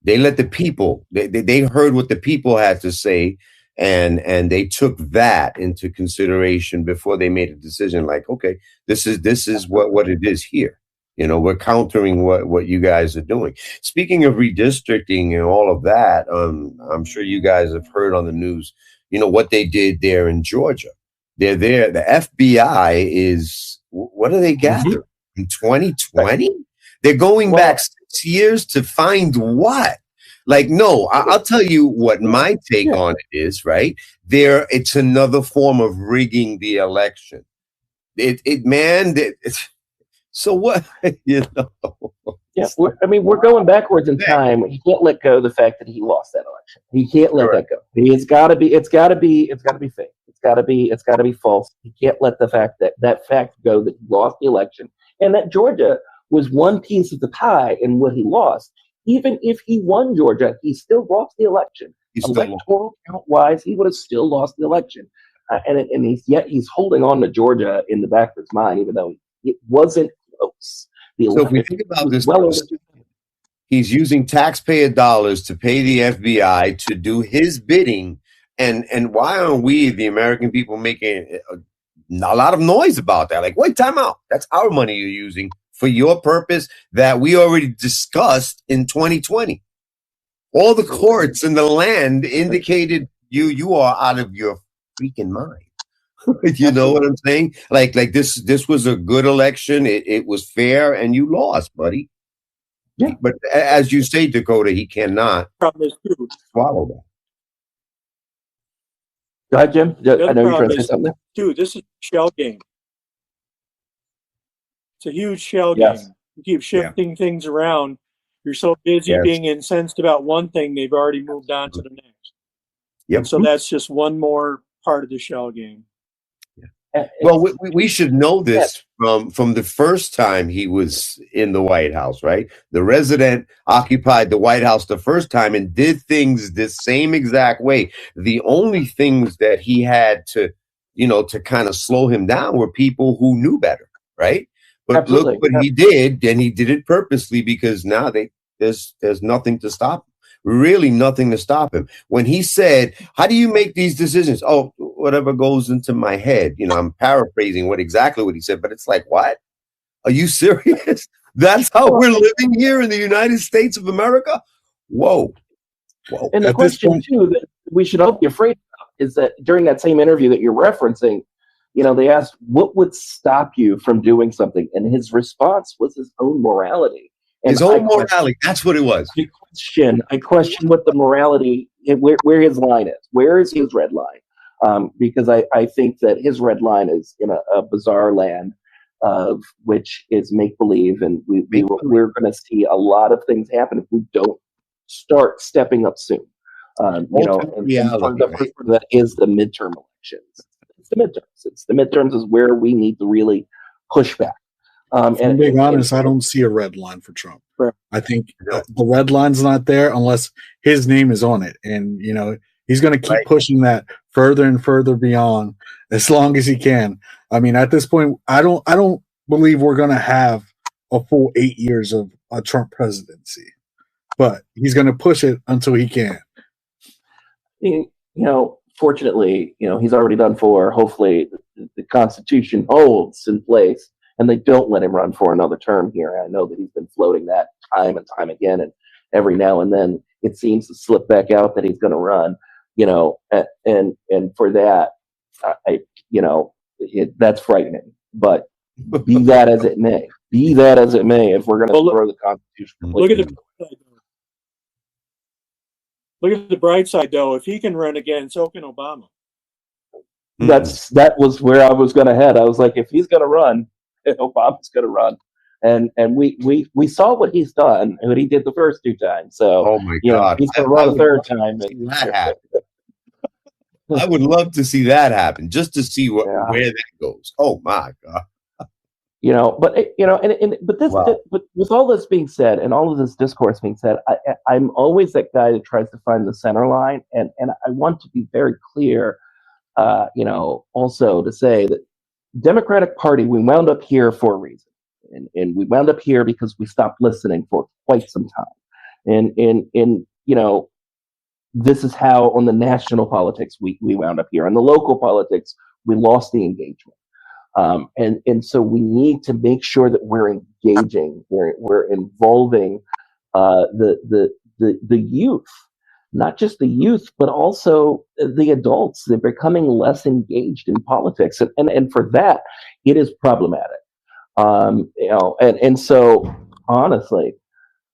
They let the people. They heard what the people had to say, and they took that into consideration before they made a decision. Like, okay, this is what it is here. We're countering what you guys are doing. Speaking of redistricting and all of that, I'm sure you guys have heard on the news, what they did there in Georgia. They're there. The FBI is, what do they gather in 2020? They're going back 6 years to find what? Like, no, I'll tell you what my take on it is, right? It's another form of rigging the election. So what, Yeah, we're going backwards in time. He can't let go of the fact that he lost that election. He can't let that go. It's got to be fake. It's got to be false. He can't let the fact go that he lost the election, and that Georgia was one piece of the pie in what he lost. Even if he won Georgia, he still lost the election. Electoral count wise, he would have still lost the election. And he's holding on to Georgia in the back of his mind, even though it wasn't close. So if we think about this, he's using taxpayer dollars to pay the FBI to do his bidding. And why aren't we, the American people, making a lot of noise about that? Like, wait, time out. That's our money you're using for your purpose that we already discussed in 2020. All the courts in the land indicated you are out of your freaking mind. You know what I'm saying? Like this was a good election. It was fair, and you lost, buddy. Yeah. But as you say, Dakota, he cannot swallow that. Go ahead, Jim. I know you're trying to say something. Dude, this is a shell game. It's a huge shell game. You keep shifting things around. You're so busy being incensed about one thing, they've already moved on to the next. Yep. So that's just one more part of the shell game. Well, we should know this from the first time he was in the White House, right? The resident occupied the White House the first time and did things the same exact way. The only things that he had to kind of slow him down were people who knew better, right? But Absolutely. Look what he did, and he did it purposely because now there's nothing to stop him. Really nothing to stop him. When he said, how do you make these decisions? Oh, whatever goes into my head. I'm paraphrasing exactly what he said, but it's like, what? Are you serious? That's how we're living here in the United States of America? Whoa. And the question, too, that we should all be afraid of is that during that same interview that you're referencing, they asked, what would stop you from doing something? And his response was his own morality. And his own morality. That's what it was. I question what the morality, where his line is. Where is his red line? Because I think that his red line is in a bizarre land of which is make believe, and we're going to see a lot of things happen if we don't start stepping up soon. And the first part of that is the midterm elections. It's the midterms is where we need to really push back. And being honest, I don't see a red line for Trump. Right. I think the red line's not there unless his name is on it, and he's going to keep pushing that further and further beyond as long as he can. I mean, at this point, I don't believe we're going to have a full 8 years of a Trump presidency, but he's going to push it until he can. Fortunately, he's already done 4. Hopefully, the Constitution holds in place, and they don't let him run for another term here. I know that he's been floating that time and time again, and every now and then it seems to slip back out that he's going to run. And for that, that's frightening. But be that as it may, if we're going to throw the Constitution, look at the bright side, though. If he can run again, so can Obama. That was where I was going to head. I was like, if he's going to run, Obama's going to run, and we saw what he's done, what he did the first 2 times. So, oh my God, he's going to run a 3rd time. That happen. I would love to see that happen, just to see where that goes. Oh my God. But with all this being said and all of this discourse being said, I'm always that guy that tries to find the center line, and I want to be very clear, also to say that Democratic Party, we wound up here for a reason, and we wound up here because we stopped listening for quite some time, and this is how on the national politics we wound up here. On the local politics, we lost the engagement. And so we need to make sure that we're engaging, we're involving the youth, not just the youth, but also the adults. They're becoming less engaged in politics, and for that, it is problematic. And so honestly,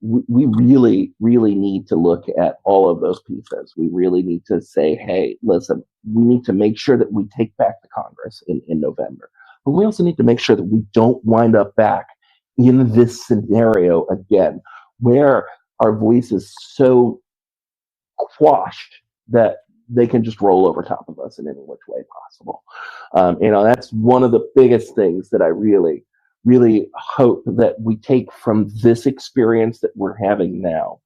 we really, really need to look at all of those pieces. We really need to say, hey, listen, we need to make sure that we take back the Congress in November. But we also need to make sure that we don't wind up back in this scenario again, where our voice is so quashed that they can just roll over top of us in any which way possible. That's one of the biggest things that I really, really hope that we take from this experience that we're having now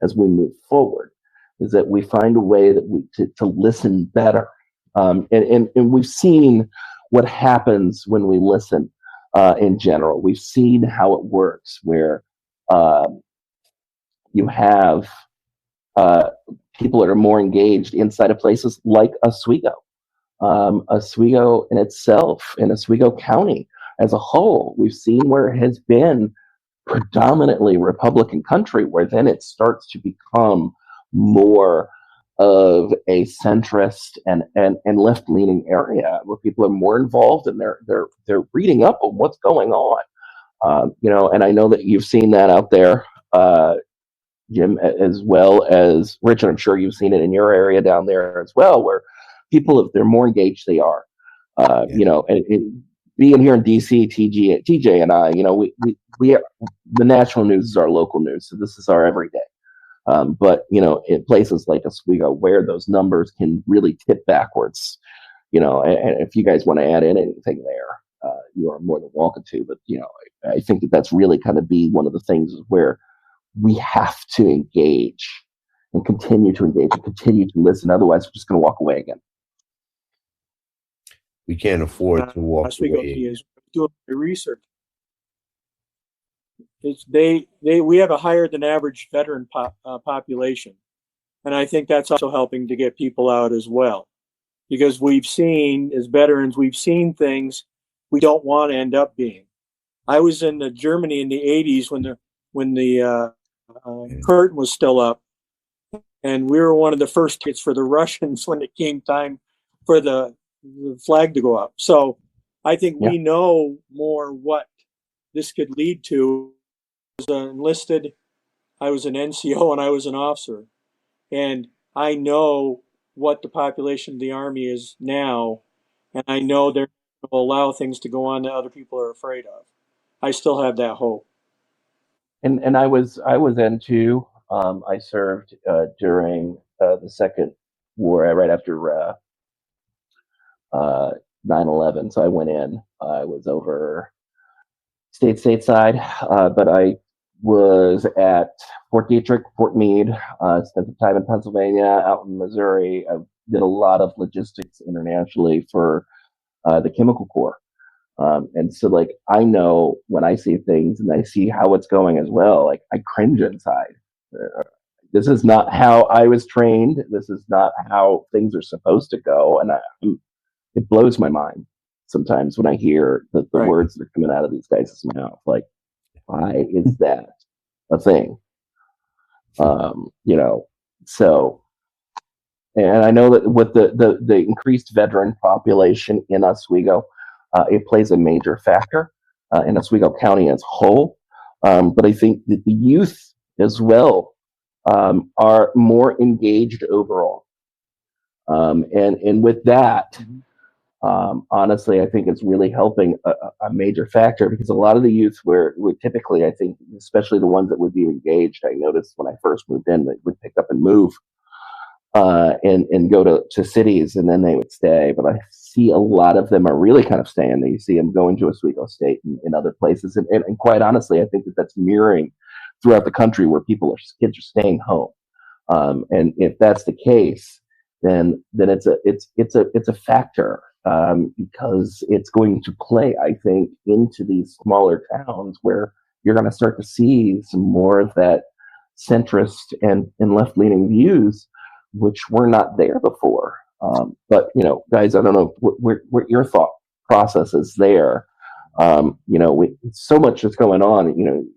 as we move forward, is that we find a way that to listen better. And we've seen what happens when we listen in general. We've seen how it works, where you have people that are more engaged inside of places like Oswego. Oswego in itself, in Oswego County as a whole, we've seen where it has been predominantly Republican country, where then it starts to become more of a centrist and left-leaning area, where people are more involved and they're reading up on what's going on. And I know that you've seen that out there, Jim, as well as Richard. I'm sure you've seen it in your area down there as well, where people, if they're more engaged, they are. And being here in DC, TJ and I, we are, the national news is our local news, so this is our everyday. But in places like Oswego, where those numbers can really tip backwards, and if you guys want to add in anything there, you are more than welcome to. But I think that's really kind of be one of the things where we have to engage and continue to engage and continue to listen. Otherwise, we're just going to walk away again. We can't afford to walk away. Is doing research. We have a higher than average veteran population, and I think that's also helping to get people out as well, because we've seen, as veterans, we've seen things we don't want to end up being. I was in Germany in the 80s when the curtain was still up, and we were one of the first tickets for the Russians when it came time for the flag to go up. So I think we know more what this could lead to. I was enlisted, I was an NCO, and I was an officer. And I know what the population of the Army is now, and I know they're will allow things to go on that other people are afraid of. I still have that hope. And I was in too. I served during the second war, right after 9/11. So I went in. I was over stateside, but I was at Fort Detrick, Fort Meade. Spent some time in Pennsylvania, out in Missouri. I did a lot of logistics internationally for the Chemical Corps. And so, like, I know when I see things and I see how it's going as well, like, I cringe inside. This is not how I was trained. This is not how things are supposed to go. And it blows my mind sometimes when I hear the Right. words that are coming out of these guys' mouth. Like, why is that a thing? So, and I know that with the increased veteran population in Oswego, it plays a major factor in Oswego County as a whole. But I think that the youth as well are more engaged overall. And with that, honestly, I think it's really helping a major factor, because a lot of the youth were typically, I think, especially the ones that would be engaged, I noticed when I first moved in, they would pick up and move and go to cities, and then they would stay. But I see a lot of them are really kind of staying. You see them going to Oswego State and other places. And quite honestly, I think that that's mirroring throughout the country, where kids are staying home. And if that's the case, then it's a factor, because it's going to play, I think, into these smaller towns where you're going to start to see some more of that centrist and left-leaning views, which were not there before. But, guys, I don't know what your thought process is there. So much is going on,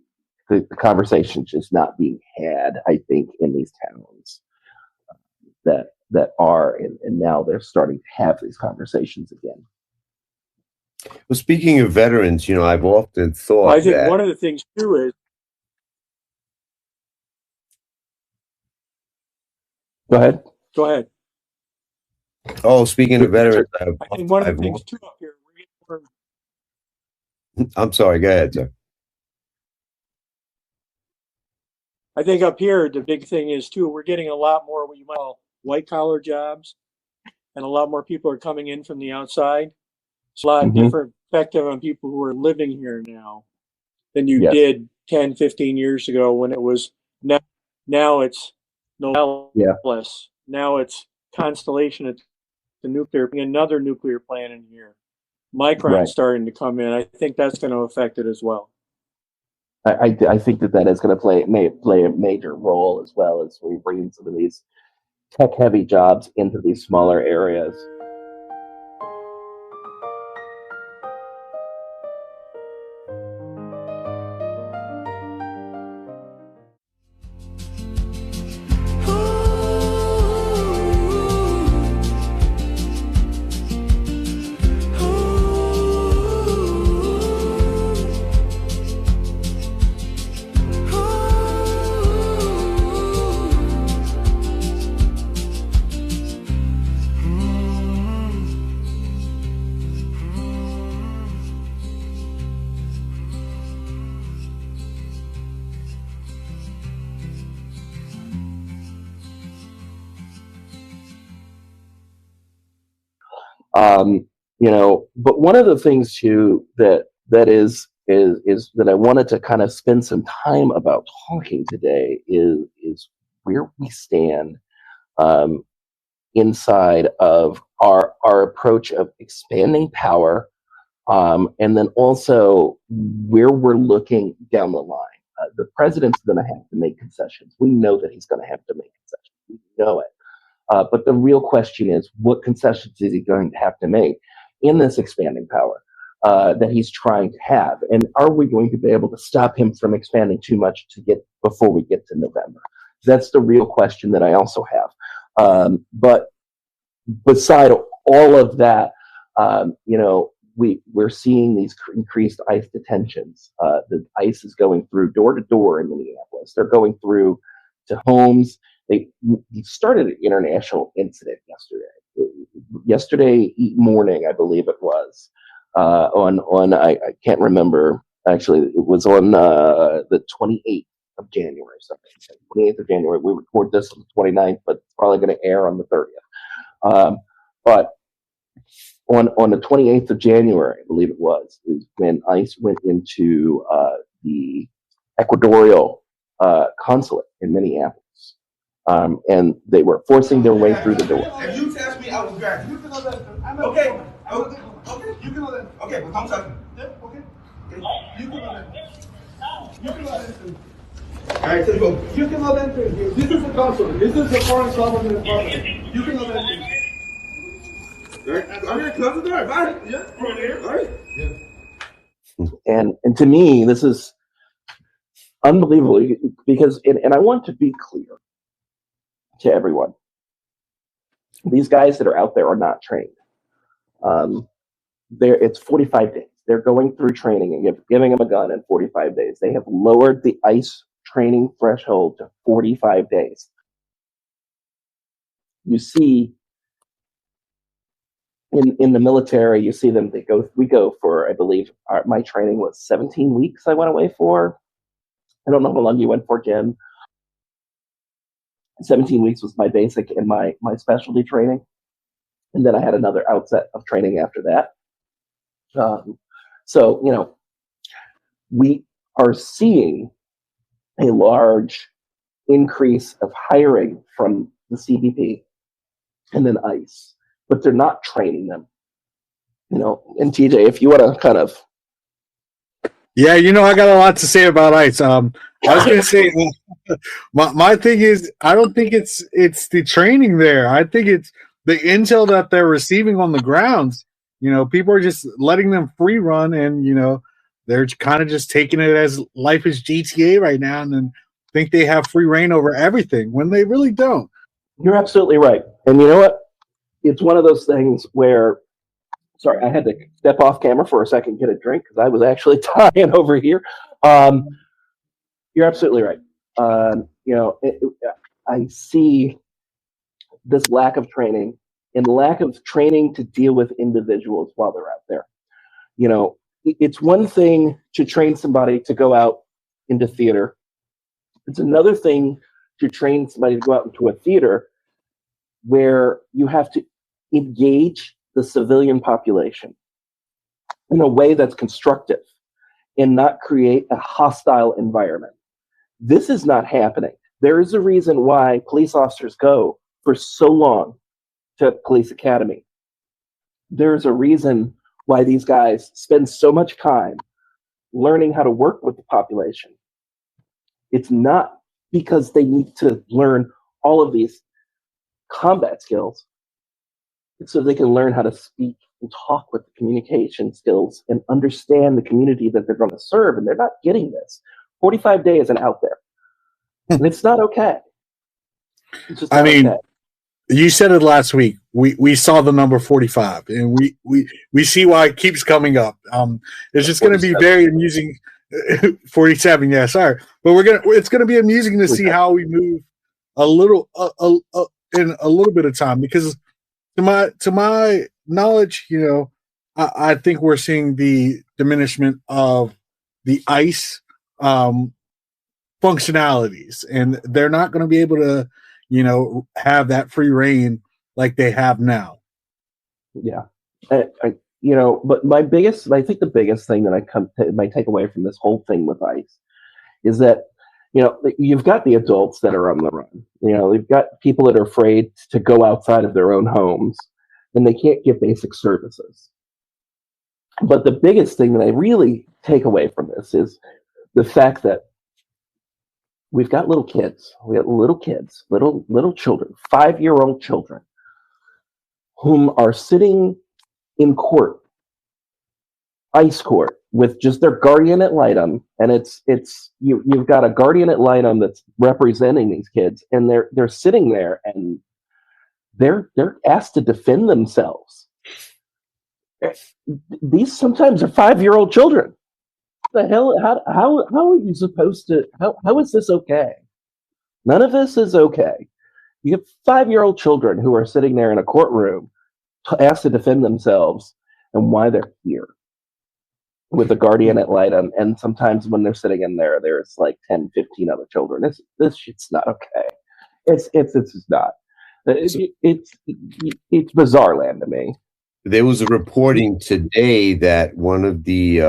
the conversation's just not being had, I think, in these towns that are, and now they're starting to have these conversations again. Well, speaking of veterans, I've often thought Well, I think that one of the things too is, Go ahead. go ahead. Oh, speaking of veterans, I think one of the things too up here, I'm sorry, go ahead, sir. I think up here, the big thing is too, we're getting a lot more what you might call white collar jobs, and a lot more people are coming in from the outside. It's a lot different perspective on people who are living here now than you did 10, 15 years ago, when it was now it's no less. Now it's Constellation, it's the nuclear, another nuclear plant in here. Micron's starting to come in. I think that's going to affect it as well. I think that is going to play a major role, as well as we bring some of these tech-heavy jobs into these smaller areas. But one of the things too that is that I wanted to kind of spend some time about talking today is where we stand inside of our approach of expanding power, and then also where we're looking down the line. The president's going to have to make concessions. We know that he's going to have to make concessions. We know it. But the real question is, what concessions is he going to have to make in this expanding power that he's trying to have? And are we going to be able to stop him from expanding too much before we get to November? That's the real question that I also have. But beside all of that, we're seeing these increased ICE detentions. The ICE is going through door to door in Minneapolis. They're going through to homes. They started an international incident yesterday morning, I believe it was, on I can't remember, actually. It was on the 28th of January. So 28th of January. We record this on the 29th, but it's probably going to air on the 30th. But on the 28th of January, I believe it was, is when ICE went into the Ecuadorial consulate in Minneapolis. And they were forcing their way through the door. If you test me, I will grab you. Okay. Okay. You can know that. Okay, but come touch me. Yeah, okay. You can know that. You can know that too. All right, so you go. You can know that too. This is the consulate. This is the foreign sovereign department. You can know that too. All right, I'm here. Close the door. Bye. Yeah. All right. Yeah. And to me, this is unbelievable because, and I want to be clear to everyone, these guys that are out there are not trained. It's 45 days. They're going through training and giving them a gun in 45 days. They have lowered the ICE training threshold to 45 days. You see in the military, you see them, we go for, I believe, my training was 17 weeks I went away for. I don't know how long you went for, Jim. 17 weeks was my basic and my specialty training. And then I had another outset of training after that. So, we are seeing a large increase of hiring from the CBP and then ICE, but they're not training them. And TJ, if you want to kind of. Yeah, I got a lot to say about ICE. I was going to say, my thing is, I don't think it's the training there. I think it's the intel that they're receiving on the grounds. People are just letting them free run, and they're kind of just taking it as life is GTA right now, and then think they have free reign over everything when they really don't. You're absolutely right, and you know what? It's one of those things where. Sorry, I had to step off camera for a second, get a drink, because I was actually dying over here. You're absolutely right. I see this lack of training and lack of training to deal with individuals while they're out there. It's one thing to train somebody to go out into theater. It's another thing to train somebody to go out into a theater where you have to engage the civilian population in a way that's constructive and not create a hostile environment. This is not happening. There is a reason why police officers go for so long to police academy. There's a reason why these guys spend so much time learning how to work with the population. It's not because they need to learn all of these combat skills. It's so they can learn how to speak and talk with the communication skills and understand the community that they're going to serve. And they're not getting this. 45 days and out there. And it's not okay. It's just not okay. You said it last week. We saw the number 45, and we see why it keeps coming up. It's just going to be very amusing. 47, yeah, sorry, but it's going to be amusing to see how we move a little in a little bit of time, because to my knowledge, I think we're seeing the diminishment of the ICE functionalities, and they're not going to be able to, have that free reign like they have now. Yeah, but I think the biggest thing that my take away from this whole thing with ICE is that, you've got the adults that are on the run. You've got people that are afraid to go outside of their own homes, and they can't get basic services. But the biggest thing that I really take away from this is the fact that we've got little kids. We got little kids, little children, 5-year-old children, whom are sitting in court, ICE court, with just their guardian ad litem, and you've got a guardian ad litem that's representing these kids, and they're sitting there and they're asked to defend themselves. These sometimes are 5-year-old children. What the hell? How are you supposed to? How is this okay? None of this is okay. You have 5-year-old children who are sitting there in a courtroom, asked to defend themselves and why they're here. with a guardian ad litem, and sometimes when they're sitting in there, there's like 10, 15 other children. This shit's not okay. It's just not. It's bizarre land to me. There was a reporting today that one of the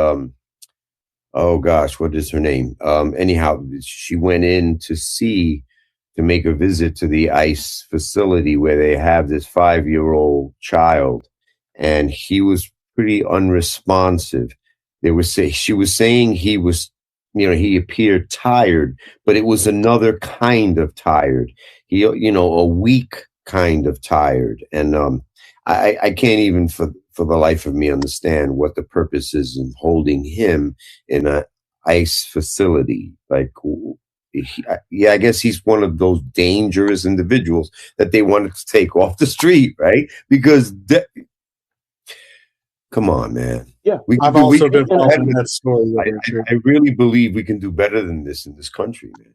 oh gosh, what is her name? Anyhow, she went in to make a visit to the ICE facility where they have this 5-year-old child, and he was pretty unresponsive. She was saying he was, he appeared tired, but it was another kind of tired. A weak kind of tired. And I can't even for the life of me understand what the purpose is in holding him in an ICE facility. Like, I guess he's one of those dangerous individuals that they wanted to take off the street, right? Because come on, man. Yeah, I've also been following that story. I really believe we can do better than this in this country, man.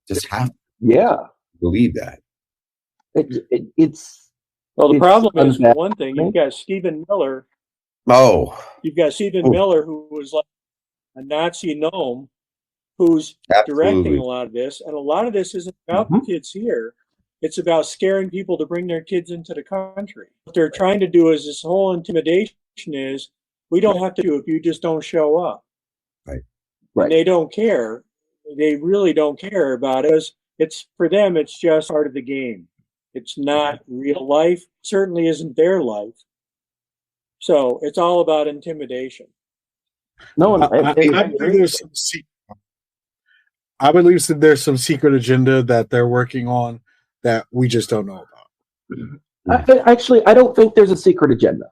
Just have to believe that. The problem is, for one thing, you've got Stephen Miller. Oh. You've got Stephen Miller, who was like a Nazi gnome, who's directing a lot of this. And a lot of this isn't about the kids here. It's about scaring people to bring their kids into the country. What they're trying to do is this whole intimidation is, we don't have to do it if you just don't show up. Right. And they don't care. They really don't care about it. It's for them, it's just part of the game. It's not real life. Certainly isn't their life. So it's all about intimidation. No, I believe there's some secret agenda that they're working on that we just don't know about. Actually, I don't think there's a secret agenda.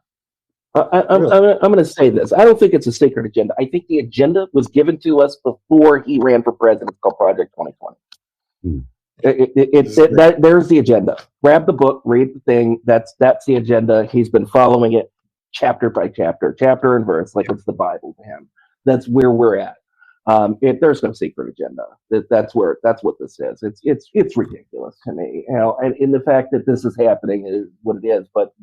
I'm going to say this. I don't think it's a secret agenda. I think the agenda was given to us before he ran for president. It's called Project 2020. There's the agenda. Grab the book, read the thing. That's the agenda. He's been following it chapter by chapter, chapter and verse, like it's the Bible to him. That's where we're at. There's no secret agenda. That's what this is. It's ridiculous to me. And in the fact that this is happening is what it is. But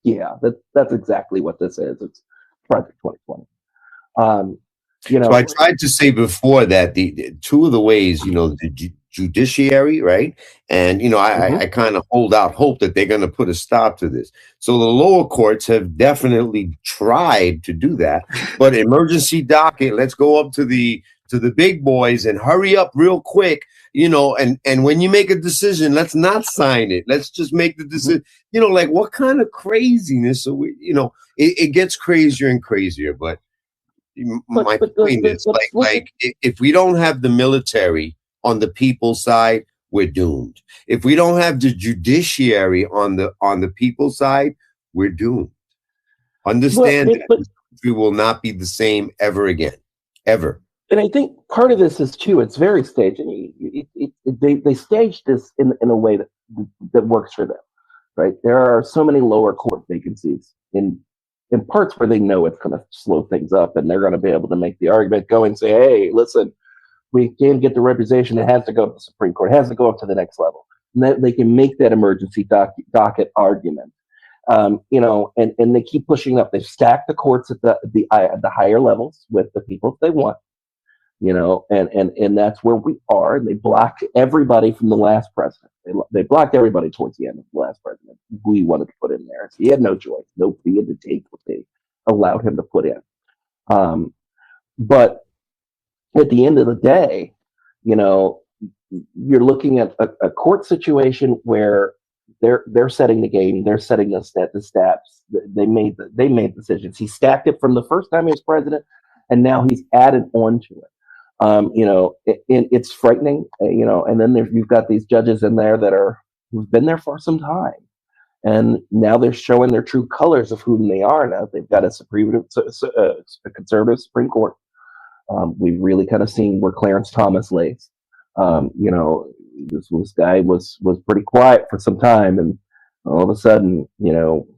yeah, that's exactly what this is. It's Project 2020. So I tried to say before that the two of the ways, the judiciary, right? And, I kind of hold out hope that they're going to put a stop to this. So the lower courts have definitely tried to do that, but emergency docket, let's go up to the big boys and hurry up real quick, and when you make a decision, let's not sign it. Let's just make the decision, like what kind of craziness are we, it gets crazier and crazier, but my point is if we don't have the military on the people's side, we're doomed. If we don't have the judiciary on the people's side, we're doomed. Understand that we will not be the same ever again, ever. And I think part of this is too. It's very staged. They staged this in a way that works for them, right? There are so many lower court vacancies in parts where they know it's going to slow things up, and they're going to be able to make the argument, go and say, "Hey, listen, we can't get the representation. It has to go to the Supreme Court. It has to go up to the next level." And they can make that emergency docket argument, and they keep pushing up. They've stacked the courts at the higher levels with the people they want, and that's where we are. And they blocked everybody from the last president. They blocked everybody towards the end of the last president we wanted to put in there. So he had no choice. Nobody had to take what they allowed him to put in. But at the end of the day, you're looking at a court situation where they're setting the game, they're setting the stats. They made decisions. He stacked it from the first time he was president, and now he's added on to it. It's frightening, and then you've got these judges in there who've been there for some time, and now they're showing their true colors of who they are. Now they've got a conservative Supreme Court. We've really kind of seen where Clarence Thomas lays. This guy was pretty quiet for some time, and all of a sudden,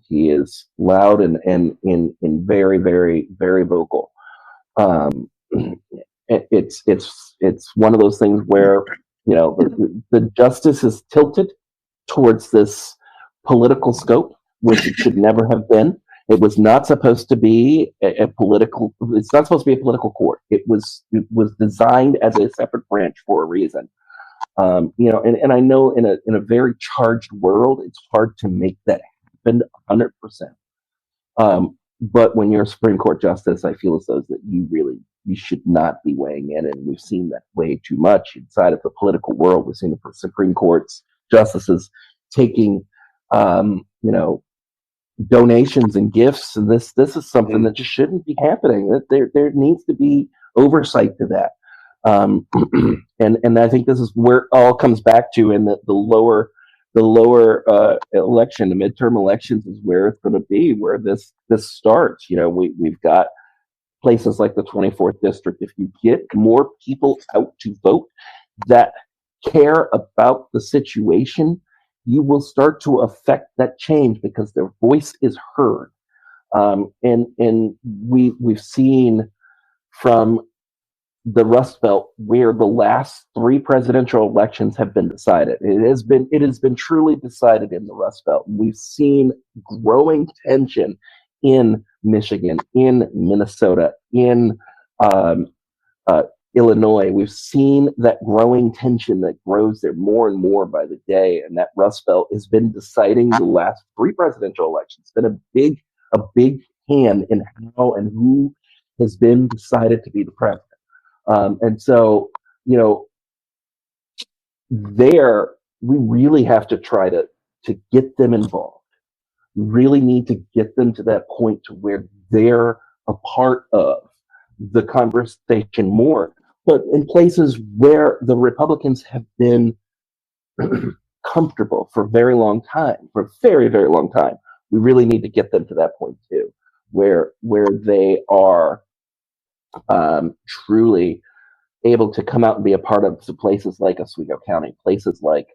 he is loud and very, very, very vocal. It's one of those things where the justice is tilted towards this political scope, which it should never have been. It was not supposed to be a political. It's not supposed to be a political court. It was designed as a separate branch for a reason. And I know in a very charged world, it's hard to make that happen 100%. But when you're a Supreme Court justice, I feel as though that you should not be weighing in, and we've seen that way too much inside of the political world. We've seen the Supreme Court's justices taking, donations and gifts, and this is something that just shouldn't be happening. That there needs to be oversight to that, and I think this is where it all comes back to. In the lower election, the midterm elections, is where it's going to be, where this starts. We've got places like the 24th district. If you get more people out to vote that care about the situation, you will start to affect that change because their voice is heard. And we've seen from the Rust Belt where the last 3 presidential elections have been decided. It has been truly decided in the Rust Belt. We've seen growing tension in Michigan, in Minnesota, in Illinois. We've seen that growing tension that grows there more and more by the day, and that Rust Belt has been deciding the last 3 presidential elections. It's been a big hand in how and who has been decided to be the president. And so, there we really have to try to get them involved. We really need to get them to that point to where they're a part of the conversation more. But in places where the Republicans have been comfortable for a very long time, for a very, very long time, we really need to get them to that point too, where they are truly able to come out and be a part of the places like Oswego County, places like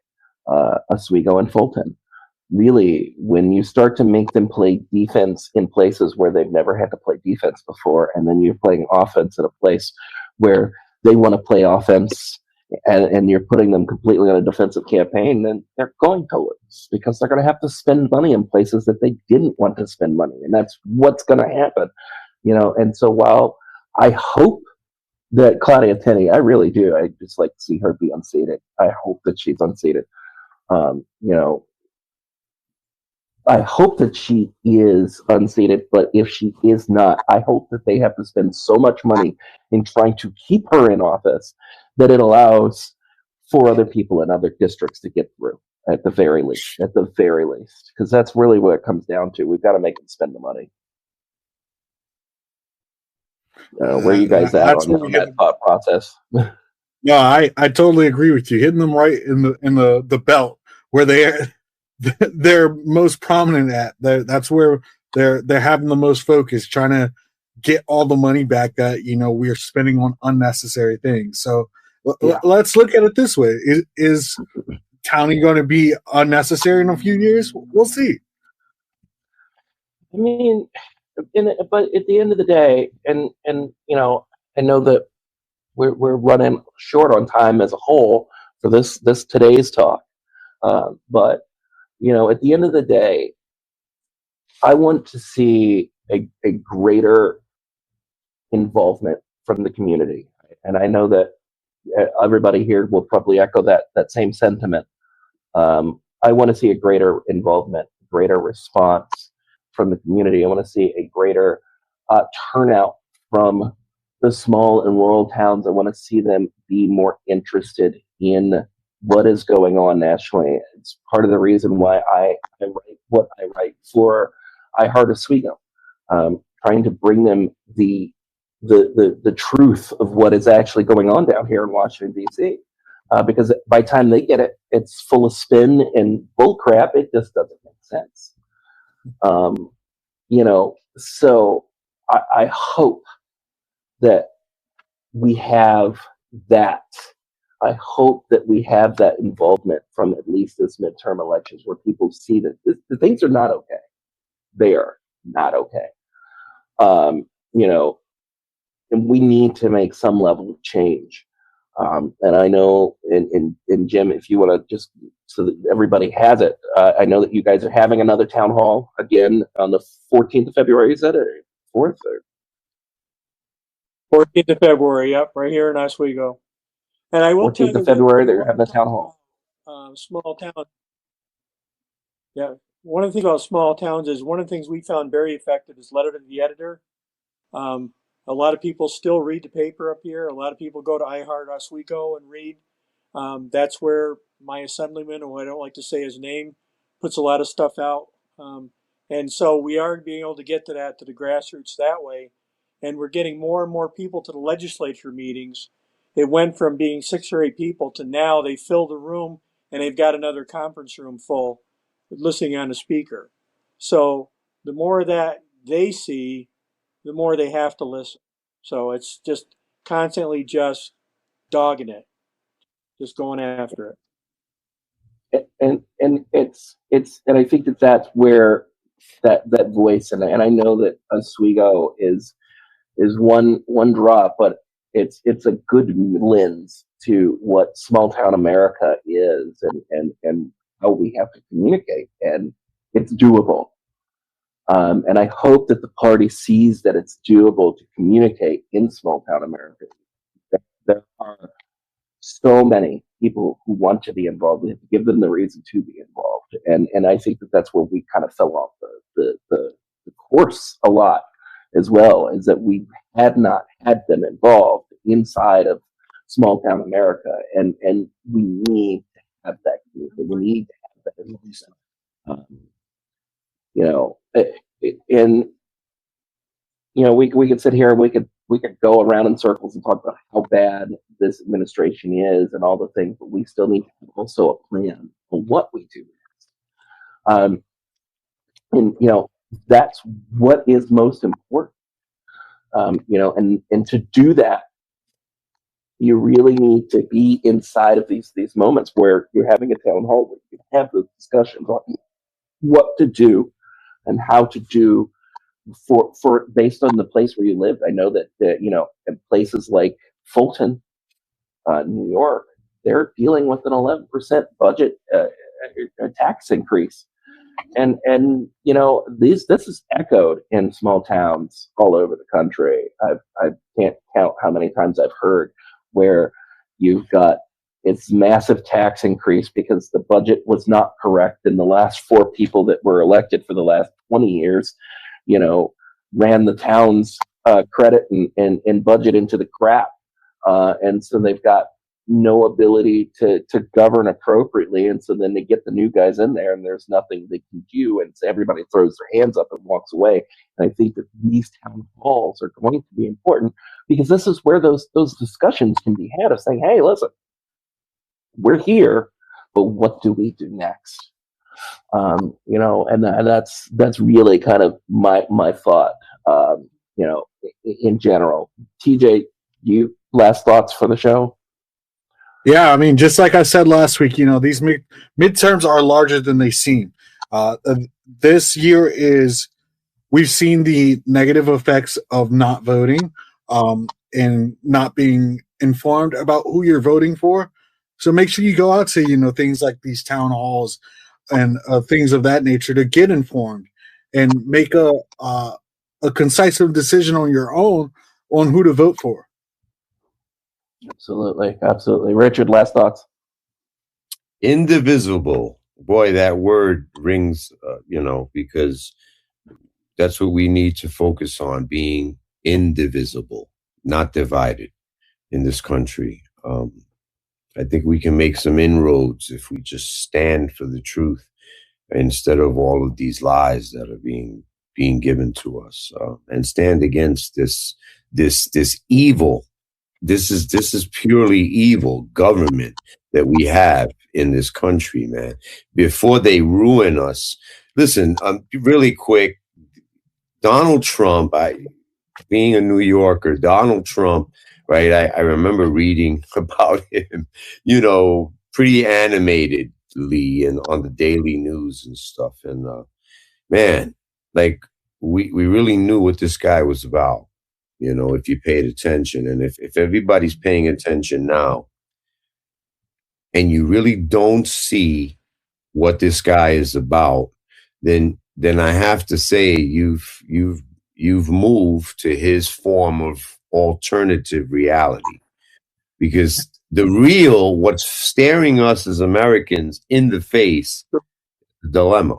Oswego and Fulton. Really, when you start to make them play defense in places where they've never had to play defense before, and then you're playing offense in a place where they want to play offense, and you're putting them completely on a defensive campaign, then they're going to lose because they're going to have to spend money in places that they didn't want to spend money, and that's what's going to happen. And so while I hope that Claudia Tenney, I really do, I just like to see her be unseated. I hope that she's unseated. I hope that she is unseated, but if she is not, I hope that they have to spend so much money in trying to keep her in office that it allows for other people in other districts to get through at the very least, because that's really what it comes down to. We've got to make them spend the money. Where are you guys at on that thought process? No, I totally agree with you. Hitting them right in the belt where they're most prominent at. That's where they're having the most focus, trying to get all the money back that we're spending on unnecessary things. So let's look at it this way: is county going to be unnecessary in a few years? We'll see. I mean, but at the end of the day, and I know that we're running short on time as a whole for this today's talk, but at the end of the day, I want to see a greater involvement from the community, and I know that everybody here will probably echo that same sentiment. I want to see a greater involvement, greater response from the community. I want to see a greater turnout from the small and rural towns. I want to see them be more interested in what is going on nationally. It's part of the reason why I write what I write for I Heart Oswego, trying to bring them the truth of what is actually going on down here in Washington, D.C. Because by the time they get it, it's full of spin and bull crap. It just doesn't make sense. So I hope that we have that. I hope that we have that involvement from at least this midterm elections, where people see that the things are not okay. They are not okay. And we need to make some level of change. And I know, in Jim, if you want to just so that everybody has it, I know that you guys are having another town hall again on the 14th of February. Is that it? 4th? Or 14th of February, yep, right here in Oswego. And I will tell 14th you of February, they're having a town hall. Small town. Yeah, one of the things about small towns is one of the things we found very effective is letter to the editor. A lot of people still read the paper up here. A lot of people go to iHeart Oswego and read. That's where my assemblyman, who I don't like to say his name, puts a lot of stuff out. And so we are being able to get to the grassroots that way. And we're getting more and more people to the legislature meetings. It went from being 6 or 8 people to now they fill the room and they've got another conference room full listening on a speaker. So the more that they see, the more they have to listen. So it's just constantly just dogging it, just going after it. And I think that's where that voice, and I know that Oswego is one drop, but it's a good lens to what small town America is and how we have to communicate, and it's doable. And I hope that the party sees that it's doable to communicate in small town America. There are so many people who want to be involved. We have to give them the reason to be involved. And I think that that's where we kind of fell off the course a lot as well, is that we had not had them involved inside of small town America. And we need to have that community. We need to have that involvement. We could sit here and we could go around in circles and talk about how bad this administration is and all the things, but we still need to have also a plan for what we do next. That's what is most important. And to do that, you really need to be inside of these moments where you're having a town hall where you can have those discussions on what to do and how to do for based on the place where you live. I know that in places like Fulton, New York, they're dealing with an 11% budget tax increase, and this is echoed in small towns all over the country. I can't count how many times I've heard where you've got it's massive tax increase because the budget was not correct, and the last 4 people that were elected for the last 20 years, ran the town's credit and budget into the crap, and so they've got no ability to govern appropriately, and so then they get the new guys in there, and there's nothing they can do, and so everybody throws their hands up and walks away. And I think that these town halls are going to be important because this is where those discussions can be had of saying, hey, listen, we're here, but what do we do next? And that's really kind of my thought, in general. TJ, you last thoughts for the show? Yeah, I mean, just like I said last week, these midterms are larger than they seem. This year we've seen the negative effects of not voting and not being informed about who you're voting for. So make sure you go out to, things like these town halls and things of that nature to get informed and make a concise decision on your own on who to vote for. Absolutely. Richard, last thoughts? Indivisible. Boy, that word rings, because that's what we need to focus on, being indivisible, not divided in this country. I think we can make some inroads if we just stand for the truth instead of all of these lies that are being given to us, and stand against this evil. This is purely evil government that we have in this country, man. Before they ruin us, listen. Really quick, Donald Trump. Being a New Yorker, Donald Trump. Right, I remember reading about him, pretty animatedly and on the daily news and stuff. And man, like we really knew what this guy was about. you know, if you paid attention. And if everybody's paying attention now, and you really don't see what this guy is about, then I have to say you've moved to his form of alternative reality. Because the real, what's staring us as Americans in the face, the dilemma.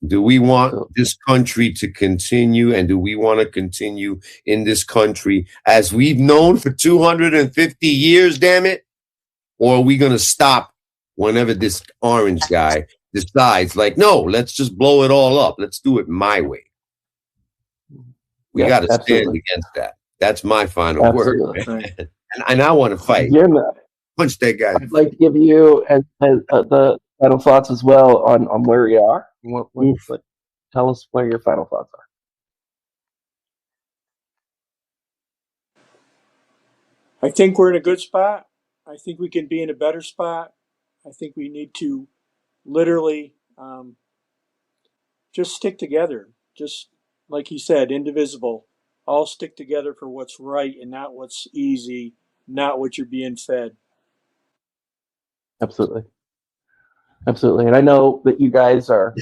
Do we want this country to continue, and do we want to continue in this country as we've known for 250 years, damn it? Or are we going to stop whenever this orange guy decides, like, no, let's just blow it all up. Let's do it my way. We got to stand against that. That's my final word. And I want to fight. Punch that guy. I'd like to give you the final thoughts as well on where you are. Tell us where your final thoughts are. I think we're in a good spot. I think we can be in a better spot. I think we need to literally just stick together. Just like he said, indivisible. All stick together for what's right and not what's easy, not what you're being fed. Absolutely. Absolutely. And I know that you guys are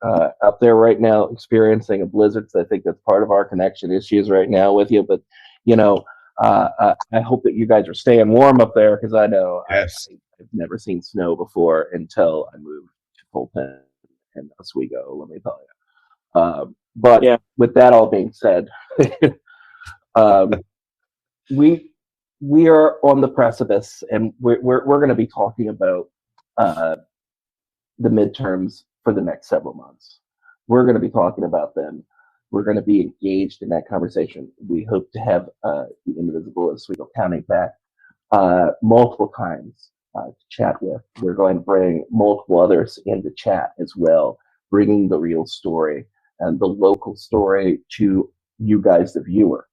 up there right now experiencing a blizzard. So I think that's part of our connection issues right now with you. But, you know, I hope that you guys are staying warm up there, because I know I've never seen snow before until I moved to Fulton and Oswego, let me tell you. But with that all being said, we are on the precipice, and we're going to be talking about the midterms for the next several months. We're going to be talking about them. We're going to be engaged in that conversation. We hope to have the Indivisible Oswego County back multiple times to chat with. We're going to bring multiple others into chat as well, bringing the real story and the local story to you guys, the viewer.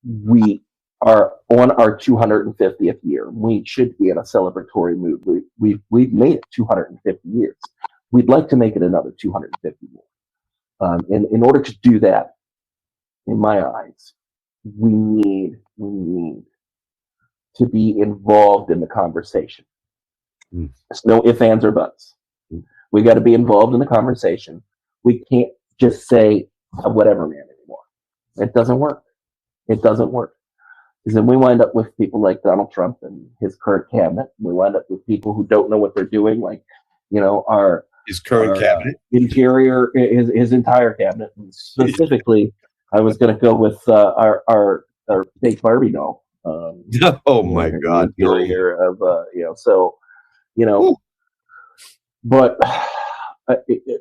We are on our 250th year. We should be in a celebratory mood. We've made it 250 years. We'd like to make it another 250 more. In order to do that, in my eyes, we need to be involved in the conversation. There's no ifs, ands, or buts. We got to be involved in the conversation. We can't just say whatever man anymore. It doesn't work. It doesn't work. Because then we wind up with people like Donald Trump and his current cabinet. We wind up with people who don't know what they're doing, like, you know, his current cabinet, interior, his entire cabinet. And specifically, I was going to go with our fake Barbie doll. Oh my God! Interior of you know, so you know, ooh. But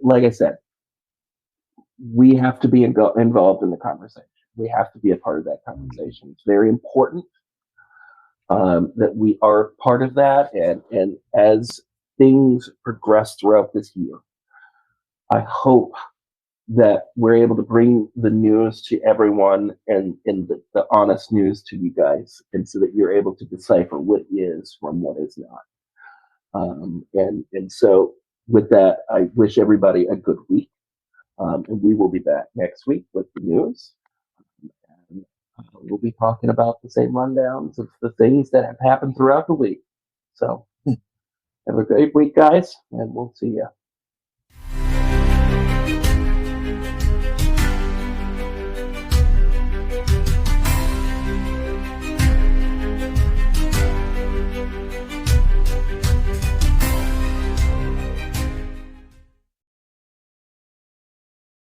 like I said, we have to be involved in the conversation. We have to be a part of that conversation. It's very important that we are part of that. And as things progress throughout this year, I hope that we're able to bring the news to everyone and the honest news to you guys, and so that you're able to decipher what is from what is not. And so with that, I wish everybody a good week. And we will be back next week with the news. And we'll be talking about the same rundowns of the things that have happened throughout the week. So have a great week, guys, and we'll see you.